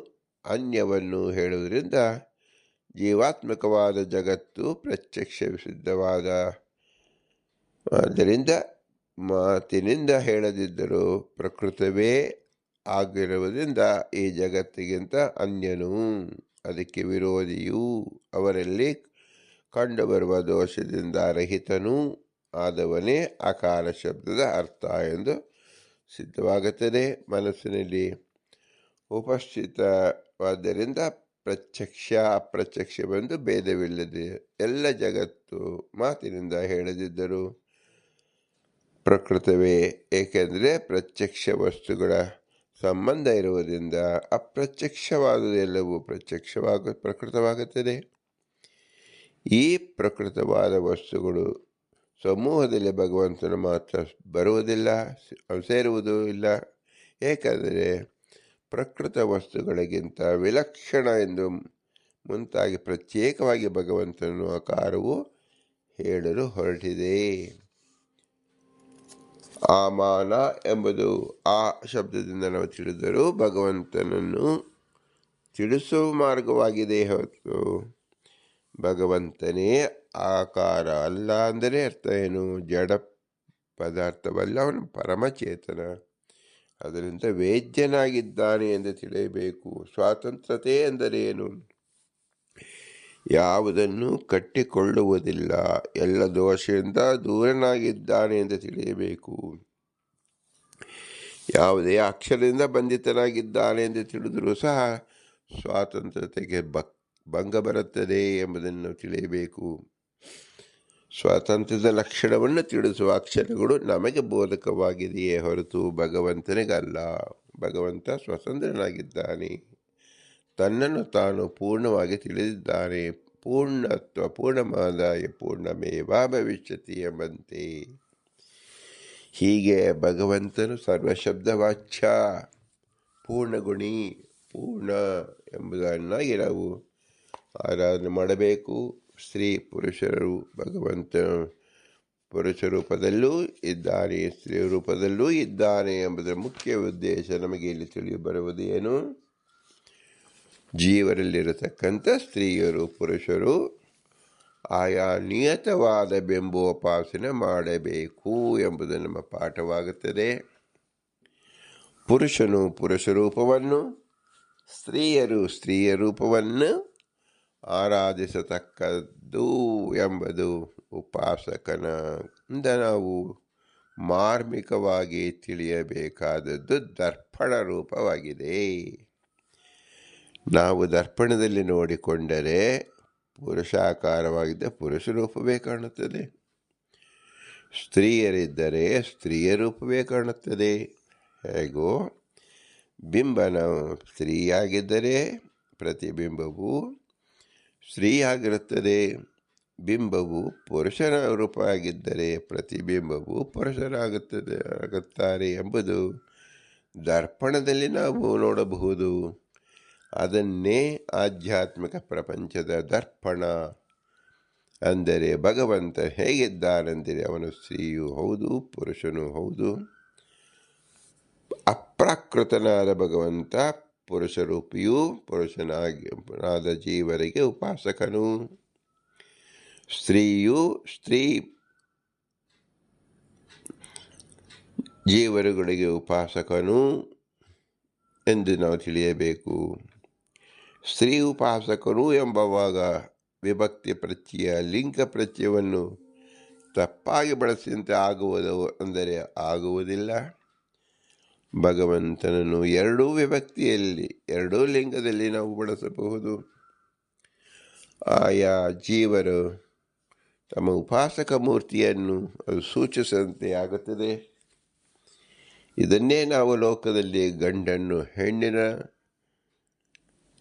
ಅನ್ಯವನ್ನು ಹೇಳುವುದರಿಂದ ಜೀವಾತ್ಮಕವಾದ ಜಗತ್ತು ಪ್ರತ್ಯಕ್ಷ ಸಿದ್ಧವಾದ ಆದ್ದರಿಂದ ಮಾತಿನಿಂದ ಹೇಳದಿದ್ದರೂ ಪ್ರಕೃತವೇ ಆಗಿರುವುದರಿಂದ ಈ ಜಗತ್ತಿಗಿಂತ ಅನ್ಯನೂ ಅದಕ್ಕೆ ವಿರೋಧಿಯೂ ಅವರಲ್ಲಿ ಕಂಡುಬರುವ ದೋಷದಿಂದ ರಹಿತನೂ ಆದವನೇ ಅಕಾರ ಶಬ್ದದ ಅರ್ಥ ಎಂದು ಸಿದ್ಧವಾಗುತ್ತದೆ. ಮನಸ್ಸಿನಲ್ಲಿ ಉಪಸ್ಥಿತವಾದ್ದರಿಂದ ಪ್ರತ್ಯಕ್ಷ ಅಪ್ರತ್ಯಕ್ಷವೆಂದು ಭೇದವಿಲ್ಲದೆ ಎಲ್ಲ ಜಗತ್ತು ಮಾತಿನಿಂದ ಹೇಳದಿದ್ದರೂ ಪ್ರಕೃತವೇ, ಏಕೆಂದರೆ ಪ್ರತ್ಯಕ್ಷ ವಸ್ತುಗಳ ಸಂಬಂಧ ಇರುವುದರಿಂದ ಅಪ್ರತ್ಯಕ್ಷವಾದುದೆಲ್ಲವೂ ಪ್ರಕೃತವಾಗುತ್ತದೆ. ಈ ಪ್ರಕೃತವಾದ ವಸ್ತುಗಳು ಸಮೂಹದಲ್ಲಿ ಭಗವಂತನ ಮಾತ್ರ ಬರುವುದಿಲ್ಲ, ಸೇರುವುದೂ ಇಲ್ಲ. ಏಕೆಂದರೆ ಪ್ರಕೃತ ವಸ್ತುಗಳಿಗಿಂತ ವಿಲಕ್ಷಣ ಎಂದು ಮುಂತಾಗಿ ಪ್ರತ್ಯೇಕವಾಗಿ ಭಗವಂತನ ಆಕಾರವು ಹೇಳಲು ಹೊರಟಿದೆ. ಆಮಾನ ಎಂಬುದು ಆ ಶಬ್ದದಿಂದ ನಾವು ತಿಳಿದರೂ ಭಗವಂತನನ್ನು ತಿಳಿಸುವ ಮಾರ್ಗವಾಗಿದೆ ಹೊರತು ಭಗವಂತನೇ ಆಕಾರ ಅಲ್ಲ. ಅಂದರೆ ಅರ್ಥ ಏನು? ಜಡ ಪದಾರ್ಥವಲ್ಲ, ಅವನು ಪರಮಚೇತನ, ಅದರಿಂದ ವೇದ್ಯನಾಗಿದ್ದಾನೆ ಎಂದು ತಿಳಿಯಬೇಕು. ಸ್ವಾತಂತ್ರ್ಯತೆ ಎಂದರೇನು? ಯಾವುದನ್ನು ಕಟ್ಟಿಕೊಳ್ಳುವುದಿಲ್ಲ, ಎಲ್ಲ ದೋಷದಿಂದ ದೂರನಾಗಿದ್ದಾನೆ ಎಂದು ತಿಳಿಯಬೇಕು. ಯಾವುದೇ ಅಕ್ಷರದಿಂದ ಬಂಧಿತನಾಗಿದ್ದಾನೆ ಎಂದು ತಿಳಿದರೂ ಸಹ ಸ್ವಾತಂತ್ರ್ಯತೆಗೆ ಭಂಗ ಬರುತ್ತದೆ ಎಂಬುದನ್ನು ತಿಳಿಯಬೇಕು. ಸ್ವಾತಂತ್ರ್ಯದ ಲಕ್ಷಣವನ್ನು ತಿಳಿಸುವ ಅಕ್ಷರಗಳು ನಮಗೆ ಬೋಧಕವಾಗಿದೆಯೇ ಹೊರತು ಭಗವಂತನಿಗಲ್ಲ. ಭಗವಂತ ಸ್ವತಂತ್ರನಾಗಿದ್ದಾನೆ, ತನ್ನನ್ನು ತಾನು ಪೂರ್ಣವಾಗಿ ತಿಳಿದಿದ್ದಾನೆ. ಪೂರ್ಣತ್ವ ಪೂರ್ಣಮಾದಾಯ ಪೂರ್ಣಮೇವ ಭವಿಷ್ಯತಿ ಎಂಬಂತೆ. ಹೀಗೆ ಭಗವಂತನು ಸರ್ವಶಬ್ದವಾಚ್ಯ, ಪೂರ್ಣಗುಣಿ, ಪೂರ್ಣ ಎಂಬುದನ್ನಾಗಿ ನಾವು ಆರಾಧನೆ ಮಾಡಬೇಕು. ಸ್ತ್ರೀ ಪುರುಷರು ಭಗವಂತ ಪುರುಷ ರೂಪದಲ್ಲೂ ಇದ್ದಾನೆ, ಸ್ತ್ರೀ ರೂಪದಲ್ಲೂ ಇದ್ದಾನೆ ಎಂಬುದರ ಮುಖ್ಯ ಉದ್ದೇಶ ನಮಗೆ ಇಲ್ಲಿ ತಿಳಿದು ಬರುವುದು ಏನು? ಜೀವರಲ್ಲಿರತಕ್ಕಂಥ ಸ್ತ್ರೀಯರು ಪುರುಷರು ಆಯಾ ನಿಯತವಾದ ಬಿಂಬೋಪಾಸನೆ ಮಾಡಬೇಕು ಎಂಬುದು ನಮ್ಮ ಪಾಠವಾಗುತ್ತದೆ. ಪುರುಷನು ಪುರುಷ ರೂಪವನ್ನು, ಸ್ತ್ರೀಯರು ಸ್ತ್ರೀಯ ರೂಪವನ್ನು ಆರಾಧಿಸತಕ್ಕದ್ದು ಎಂಬುದು ಉಪಾಸಕನಿಂದ ನಾವು ಮಾರ್ಮಿಕವಾಗಿ ತಿಳಿಯಬೇಕಾದದ್ದು ದರ್ಪಣ ರೂಪವಾಗಿದೆ. ನಾವು ದರ್ಪಣದಲ್ಲಿ ನೋಡಿಕೊಂಡರೆ ಪುರುಷಾಕಾರವಾಗಿದ್ದ ಪುರುಷ ರೂಪವೇ ಕಾಣುತ್ತದೆ, ಸ್ತ್ರೀಯರಿದ್ದರೆ ಸ್ತ್ರೀಯ ರೂಪವೇ ಕಾಣುತ್ತದೆ. ಹೇಗೋ ಬಿಂಬನ ಸ್ತ್ರೀಯಾಗಿದ್ದರೆ ಪ್ರತಿಬಿಂಬವು ಸ್ತ್ರೀಯಾಗಿರುತ್ತದೆ, ಬಿಂಬವು ಪುರುಷನ ರೂಪ ಆಗಿದ್ದರೆ ಪ್ರತಿಬಿಂಬವು ಆಗುತ್ತಾರೆ ಎಂಬುದು ದರ್ಪಣದಲ್ಲಿ ನಾವು ನೋಡಬಹುದು. ಅದನ್ನೇ ಆಧ್ಯಾತ್ಮಿಕ ಪ್ರಪಂಚದ ದರ್ಪಣ ಅಂದರೆ ಭಗವಂತ ಹೇಗಿದ್ದಾನೆಂದರೆ ಅವನು ಸ್ತ್ರೀಯೂ ಹೌದು, ಪುರುಷನೂ ಹೌದು. ಅಪ್ರಾಕೃತನಾದ ಭಗವಂತ ಪುರುಷರೂಪಿಯೂ ಪುರುಷನಾದ ಜೀವರಿಗೆ ಉಪಾಸಕನು, ಸ್ತ್ರೀಯು ಸ್ತ್ರೀ ಜೀವರುಗಳಿಗೆ ಉಪಾಸಕನು ಎಂದು ನಾವು ತಿಳಿಯಬೇಕು. ಸ್ತ್ರೀ ಉಪಾಸಕನು ಎಂಬವಾಗ ವಿಭಕ್ತಿ ಪ್ರತ್ಯಯ ಲಿಂಗ ಪ್ರತ್ಯಯವನ್ನು ತಪ್ಪಾಗಿ ಬಳಸಿದಂತೆ ಆಗುವುದು ಅಂದರೆ ಆಗುವುದಿಲ್ಲ. ಭಗವಂತನನ್ನು ಎರಡೂ ವಿಭಕ್ತಿಯಲ್ಲಿ, ಎರಡೂ ಲಿಂಗದಲ್ಲಿ ನಾವು ಬಳಸಬಹುದು. ಆಯಾ ಜೀವರು ತಮ್ಮ ಉಪಾಸಕ ಮೂರ್ತಿಯನ್ನು ಅದು ಸೂಚಿಸಂತೆ ಆಗುತ್ತದೆ. ಇದನ್ನೇ ನಾವು ಲೋಕದಲ್ಲಿ ಗಂಡನ್ನು ಹೆಣ್ಣಿನ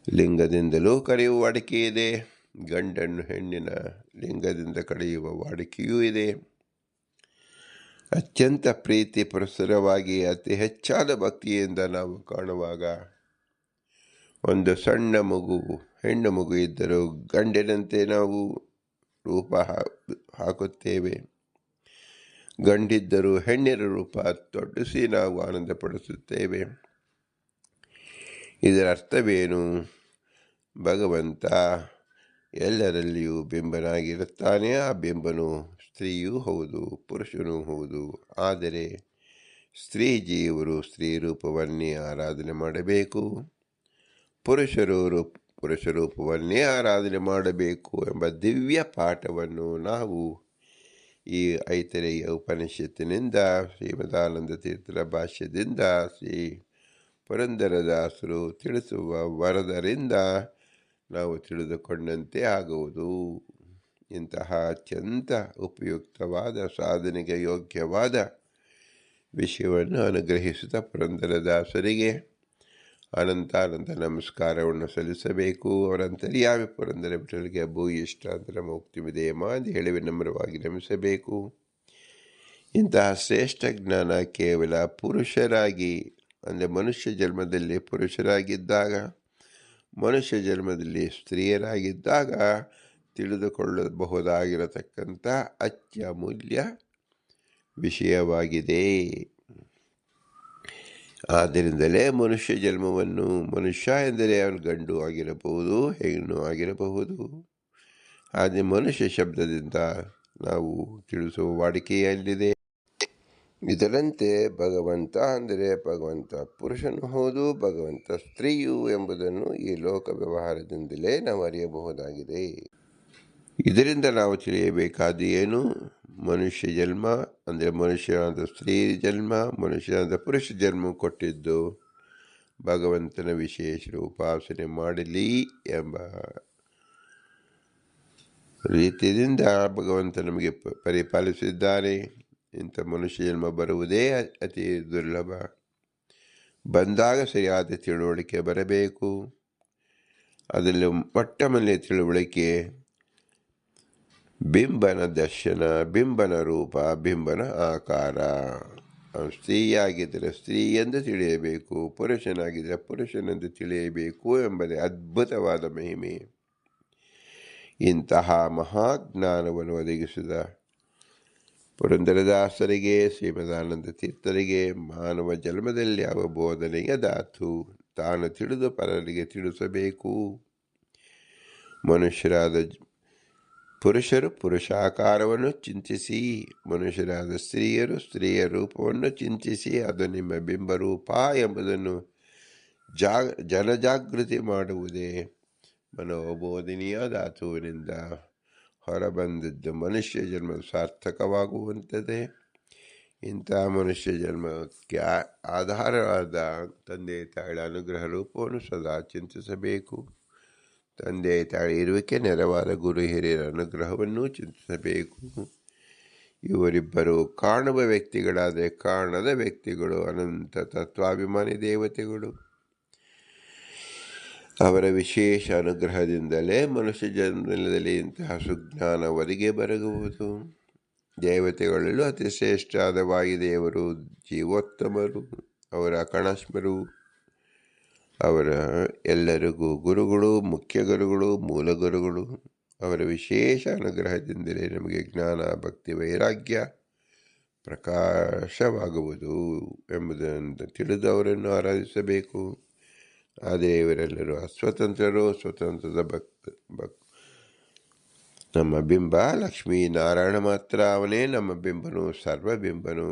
ಲಿಂಗದಿಂದಲೂ ಕರೆಯುವ ವಾಡಿಕೆ ಇದೆ, ಗಂಡನ್ನು ಹೆಣ್ಣಿನ ಲಿಂಗದಿಂದ ಕರೆಯುವ ವಾಡಿಕೆಯೂ ಇದೆ. ಅತ್ಯಂತ ಪ್ರೀತಿ ಪುರಸ್ಸರವಾಗಿ ಅತಿ ಹೆಚ್ಚಾದ ಭಕ್ತಿಯಿಂದ ನಾವು ಕಾಣುವಾಗ ಒಂದು ಸಣ್ಣ ಮಗು, ಹೆಣ್ಣು ಮಗು ಇದ್ದರೂ ಗಂಡಿನಂತೆ ನಾವು ರೂಪ ಹಾಕುತ್ತೇವೆ. ಗಂಡಿದ್ದರೂ ಹೆಣ್ಣಿನ ರೂಪ ತೊಡಗಿಸಿ ನಾವು ಆನಂದಪಡಿಸುತ್ತೇವೆ. ಇದರ ಅರ್ಥವೇನು? ಭಗವಂತ ಎಲ್ಲರಲ್ಲಿಯೂ ಬಿಂಬನಾಗಿರುತ್ತಾನೆ. ಆ ಬಿಂಬನು ಸ್ತ್ರೀಯೂ ಹೌದು, ಪುರುಷನೂ ಹೌದು. ಆದರೆ ಸ್ತ್ರೀ ಜೀವರು ಸ್ತ್ರೀ ರೂಪವನ್ನೇ ಆರಾಧನೆ ಮಾಡಬೇಕು, ಪುರುಷ ರೂಪವನ್ನೇ ಆರಾಧನೆ ಮಾಡಬೇಕು ಎಂಬ ದಿವ್ಯ ಪಾಠವನ್ನು ನಾವು ಈ ಐತರೇಯ ಉಪನಿಷತ್ತಿನಿಂದ, ಶ್ರೀಮದಾನಂದ ತೀರ್ಥರ ಭಾಷ್ಯದಿಂದ, ಶ್ರೀ ಪುರಂದರದಾಸರು ತಿಳಿಸುವ ವರದರಿಂದ ನಾವು ತಿಳಿದುಕೊಂಡಂತೆ ಆಗುವುದು. ಇಂತಹ ಅತ್ಯಂತ ಉಪಯುಕ್ತವಾದ, ಸಾಧನೆಗೆ ಯೋಗ್ಯವಾದ ವಿಷಯವನ್ನು ಅನುಗ್ರಹಿಸುತ್ತಾ ಪುರಂದರದಾಸರಿಗೆ ಅನಂತಾನಂತ ನಮಸ್ಕಾರವನ್ನು ಸಲ್ಲಿಸಬೇಕು. ಅವರ ಅಂತರ್ಯಾಮಿ ಪುರಂದರ ವಿಠಲರಿಗೆ ಭೂಯಿಷ್ಟಾಂತರ ಮುಕ್ತಿವಿದೆಯಮ್ಮ ಎಂದು ಹೇಳಿ ವಿನಮ್ರವಾಗಿ ನಮಿಸಬೇಕು. ಇಂತಹ ಶ್ರೇಷ್ಠ ಜ್ಞಾನ ಕೇವಲ ಪುರುಷರಾಗಿ, ಅಂದರೆ ಮನುಷ್ಯ ಜನ್ಮದಲ್ಲಿ ಪುರುಷರಾಗಿದ್ದಾಗ, ಮನುಷ್ಯ ಜನ್ಮದಲ್ಲಿ ಸ್ತ್ರೀಯರಾಗಿದ್ದಾಗ ತಿಳಿದುಕೊಳ್ಳಬಹುದಾಗಿರತಕ್ಕಂಥ ಅತ್ಯಮೂಲ್ಯ ವಿಷಯವಾಗಿದೆ. ಆದ್ದರಿಂದಲೇ ಮನುಷ್ಯ ಜನ್ಮವನ್ನು, ಮನುಷ್ಯ ಎಂದರೆ ಅವನು ಗಂಡು ಆಗಿರಬಹುದು, ಹೆಣ್ಣು ಆಗಿರಬಹುದು, ಆದರೆ ಮನುಷ್ಯ ಶಬ್ದದಿಂದ ನಾವು ತಿಳಿಸುವ ವಾಡಿಕೆಯಲ್ಲಿದೆ. ಇದರಂತೆ ಭಗವಂತ ಅಂದರೆ ಭಗವಂತ ಪುರುಷನು ಹೌದು, ಭಗವಂತ ಸ್ತ್ರೀಯು ಎಂಬುದನ್ನು ಈ ಲೋಕ ವ್ಯವಹಾರದಿಂದಲೇ ನಾವು ಅರಿಯಬಹುದಾಗಿದೆ. ಇದರಿಂದ ನಾವು ತಿಳಿಯಬೇಕಾದ ಏನು? ಮನುಷ್ಯ ಜನ್ಮ ಅಂದರೆ ಮನುಷ್ಯನಾದ ಸ್ತ್ರೀ ಜನ್ಮ, ಮನುಷ್ಯನಾದ ಪುರುಷ ಜನ್ಮ ಕೊಟ್ಟಿದ್ದು ಭಗವಂತನ ವಿಶೇಷ ಉಪಾಸನೆ ಮಾಡಲಿ ಎಂಬ ರೀತಿಯಿಂದ ಭಗವಂತ ನಮಗೆ ಪರಿಪಾಲಿಸಿದ್ದಾರೆ. ಇಂಥ ಮನುಷ್ಯ ಜನ್ಮ ಬರುವುದೇ ಅತಿ ದುರ್ಲಭ. ಬಂದಾಗ ಸರಿಯಾದ ತಿಳುವಳಿಕೆ ಬರಬೇಕು. ಅದರಲ್ಲಿ ಮೊಟ್ಟ ಮೊದಲನೇ ತಿಳುವಳಿಕೆ ಬಿಂಬನ ದರ್ಶನ, ಬಿಂಬನ ರೂಪ, ಬಿಂಬನ ಆಕಾರ. ಸ್ತ್ರೀಯಾಗಿದ್ದರೆ ಸ್ತ್ರೀ ಎಂದು ತಿಳಿಯಬೇಕು, ಪುರುಷನಾಗಿದ್ದರೆ ಪುರುಷನೆಂದು ತಿಳಿಯಬೇಕು ಎಂಬುದೇ ಅದ್ಭುತವಾದ ಮಹಿಮೆ. ಇಂತಹ ಮಹಾಜ್ಞಾನವನ್ನು ಒದಗಿಸಿದ ಪುರಂದರದಾಸರಿಗೆ, ಶ್ರೀಮದಾನಂದ ತೀರ್ಥರಿಗೆ ಮಾನವ ಜನ್ಮದಲ್ಲಿ ಯಾವ ಬೋಧನೆಯ ದಾತು ತಾನು ತಿಳಿದು ಪರರಿಗೆ ತಿಳಿಸಬೇಕು. ಮನುಷ್ಯರಾದ ಪುರುಷರು ಪುರುಷಾಕಾರವನ್ನು ಚಿಂತಿಸಿ, ಮನುಷ್ಯರಾದ ಸ್ತ್ರೀಯರು ಸ್ತ್ರೀಯ ರೂಪವನ್ನು ಚಿಂತಿಸಿ, ಅದು ನಿಮ್ಮ ಬಿಂಬರೂಪ ಎಂಬುದನ್ನು ಜನಜಾಗೃತಿ ಮಾಡುವುದೇ ಮನೋಬೋಧನೀಯ ಧಾತುವಿನಿಂದ ಹೊರಬಂದದ್ದು ಮನುಷ್ಯ ಜನ್ಮ ಸಾರ್ಥಕವಾಗುವಂಥದ್ದೇ. ಇಂತಹ ಮನುಷ್ಯ ಜನ್ಮಕ್ಕೆ ಆಧಾರವಾದ ತಂದೆ ತಾಯಿಗಳ ಅನುಗ್ರಹ ರೂಪವನ್ನು ಸದಾ ಚಿಂತಿಸಬೇಕು. ತಂದೆ ತಾಯಿ ಇರುವಿಕೆ ನೆರವಾದ ಗುರು ಹಿರಿಯರ ಅನುಗ್ರಹವನ್ನು ಚಿಂತಿಸಬೇಕು. ಇವರಿಬ್ಬರು ಕಾಣುವ ವ್ಯಕ್ತಿಗಳಾದರೆ ಕಾಣದ ವ್ಯಕ್ತಿಗಳು ಅನಂತ ತತ್ವಾಭಿಮಾನಿ ದೇವತೆಗಳು. ಅವರ ವಿಶೇಷ ಅನುಗ್ರಹದಿಂದಲೇ ಮನುಷ್ಯ ಜನ್ಮದಲ್ಲಿ ಇಂತಹ ಸುಜ್ಞಾನ ಒದಗಿ ಬರಗುವುದು. ದೇವತೆಗಳಲ್ಲೂ ಅತಿ ಶ್ರೇಷ್ಠಾದ ವಾಯುದೇವರು ಜೀವೋತ್ತಮರು, ಅವರ ಕಣಸ್ಮರು, ಅವರ ಎಲ್ಲರಿಗೂ ಗುರುಗಳು, ಮುಖ್ಯ ಗುರುಗಳು, ಮೂಲ ಗುರುಗಳು. ಅವರ ವಿಶೇಷ ಅನುಗ್ರಹದಿಂದಲೇ ನಮಗೆ ಜ್ಞಾನ, ಭಕ್ತಿ, ವೈರಾಗ್ಯ ಪ್ರಕಾಶವಾಗುವುದು ಎಂಬುದನ್ನು ತಿಳಿದು ಅವರನ್ನು ಆರಾಧಿಸಬೇಕು. ಆದರೆ ಇವರೆಲ್ಲರೂ ಅಸ್ವತಂತ್ರರು. ಸ್ವತಂತ್ರದ ನಮ್ಮ ಬಿಂಬ ಲಕ್ಷ್ಮೀ ನಾರಾಯಣ ಮಾತ್ರ. ಅವನೇ ನಮ್ಮ ಬಿಂಬನು, ಸರ್ವಬಿಂಬನು.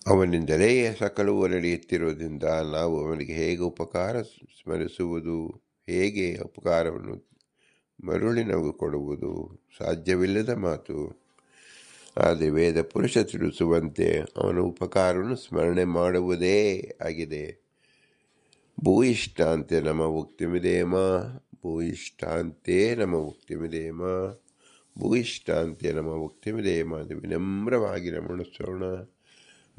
ಅವನಿಂದಲೇ ಸಕಲವು ನಡೆಯುತ್ತಿರುವುದರಿಂದ ನಾವು ಅವನಿಗೆ ಹೇಗೆ ಉಪಕಾರ ಸ್ಮರಿಸುವುದು, ಹೇಗೆ ಉಪಕಾರವನ್ನು ಮರುಳಿ ನಾವು ಕೊಡುವುದು ಸಾಧ್ಯವಿಲ್ಲದ ಮಾತು. ಆದರೆ ವೇದ ಪುರುಷ ತಿಳಿಸುವಂತೆ ಅವನ ಉಪಕಾರವನ್ನು ಸ್ಮರಣೆ ಮಾಡುವುದೇ ಆಗಿದೆ. ಭೂಯಿಷ್ಠಾಂತೆ ನಮ ಉಕ್ತಿಮಿದೇಮ ಭೂಯಿಷ್ಠಾಂತೆ ನಮ ಉಕ್ತಿಮಿದೇಮ ಭೂಯಿಷ್ಠಾಂತೆ ನಮ ಉಕ್ತಿಮಿದೇಮ ಅದು ವಿನಮ್ರವಾಗಿ ರಮಣಿಸೋಣ.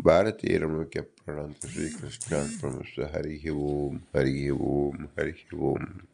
ಭಾರತೀಯ ರಮಣಕ್ಕೆ ಪ್ರಣಾಂತ. ಶ್ರೀಕೃಷ್ಣ ಹರಿ ಓಂ ಹರಿ ಓಂ ಹರಿ ಓಂ.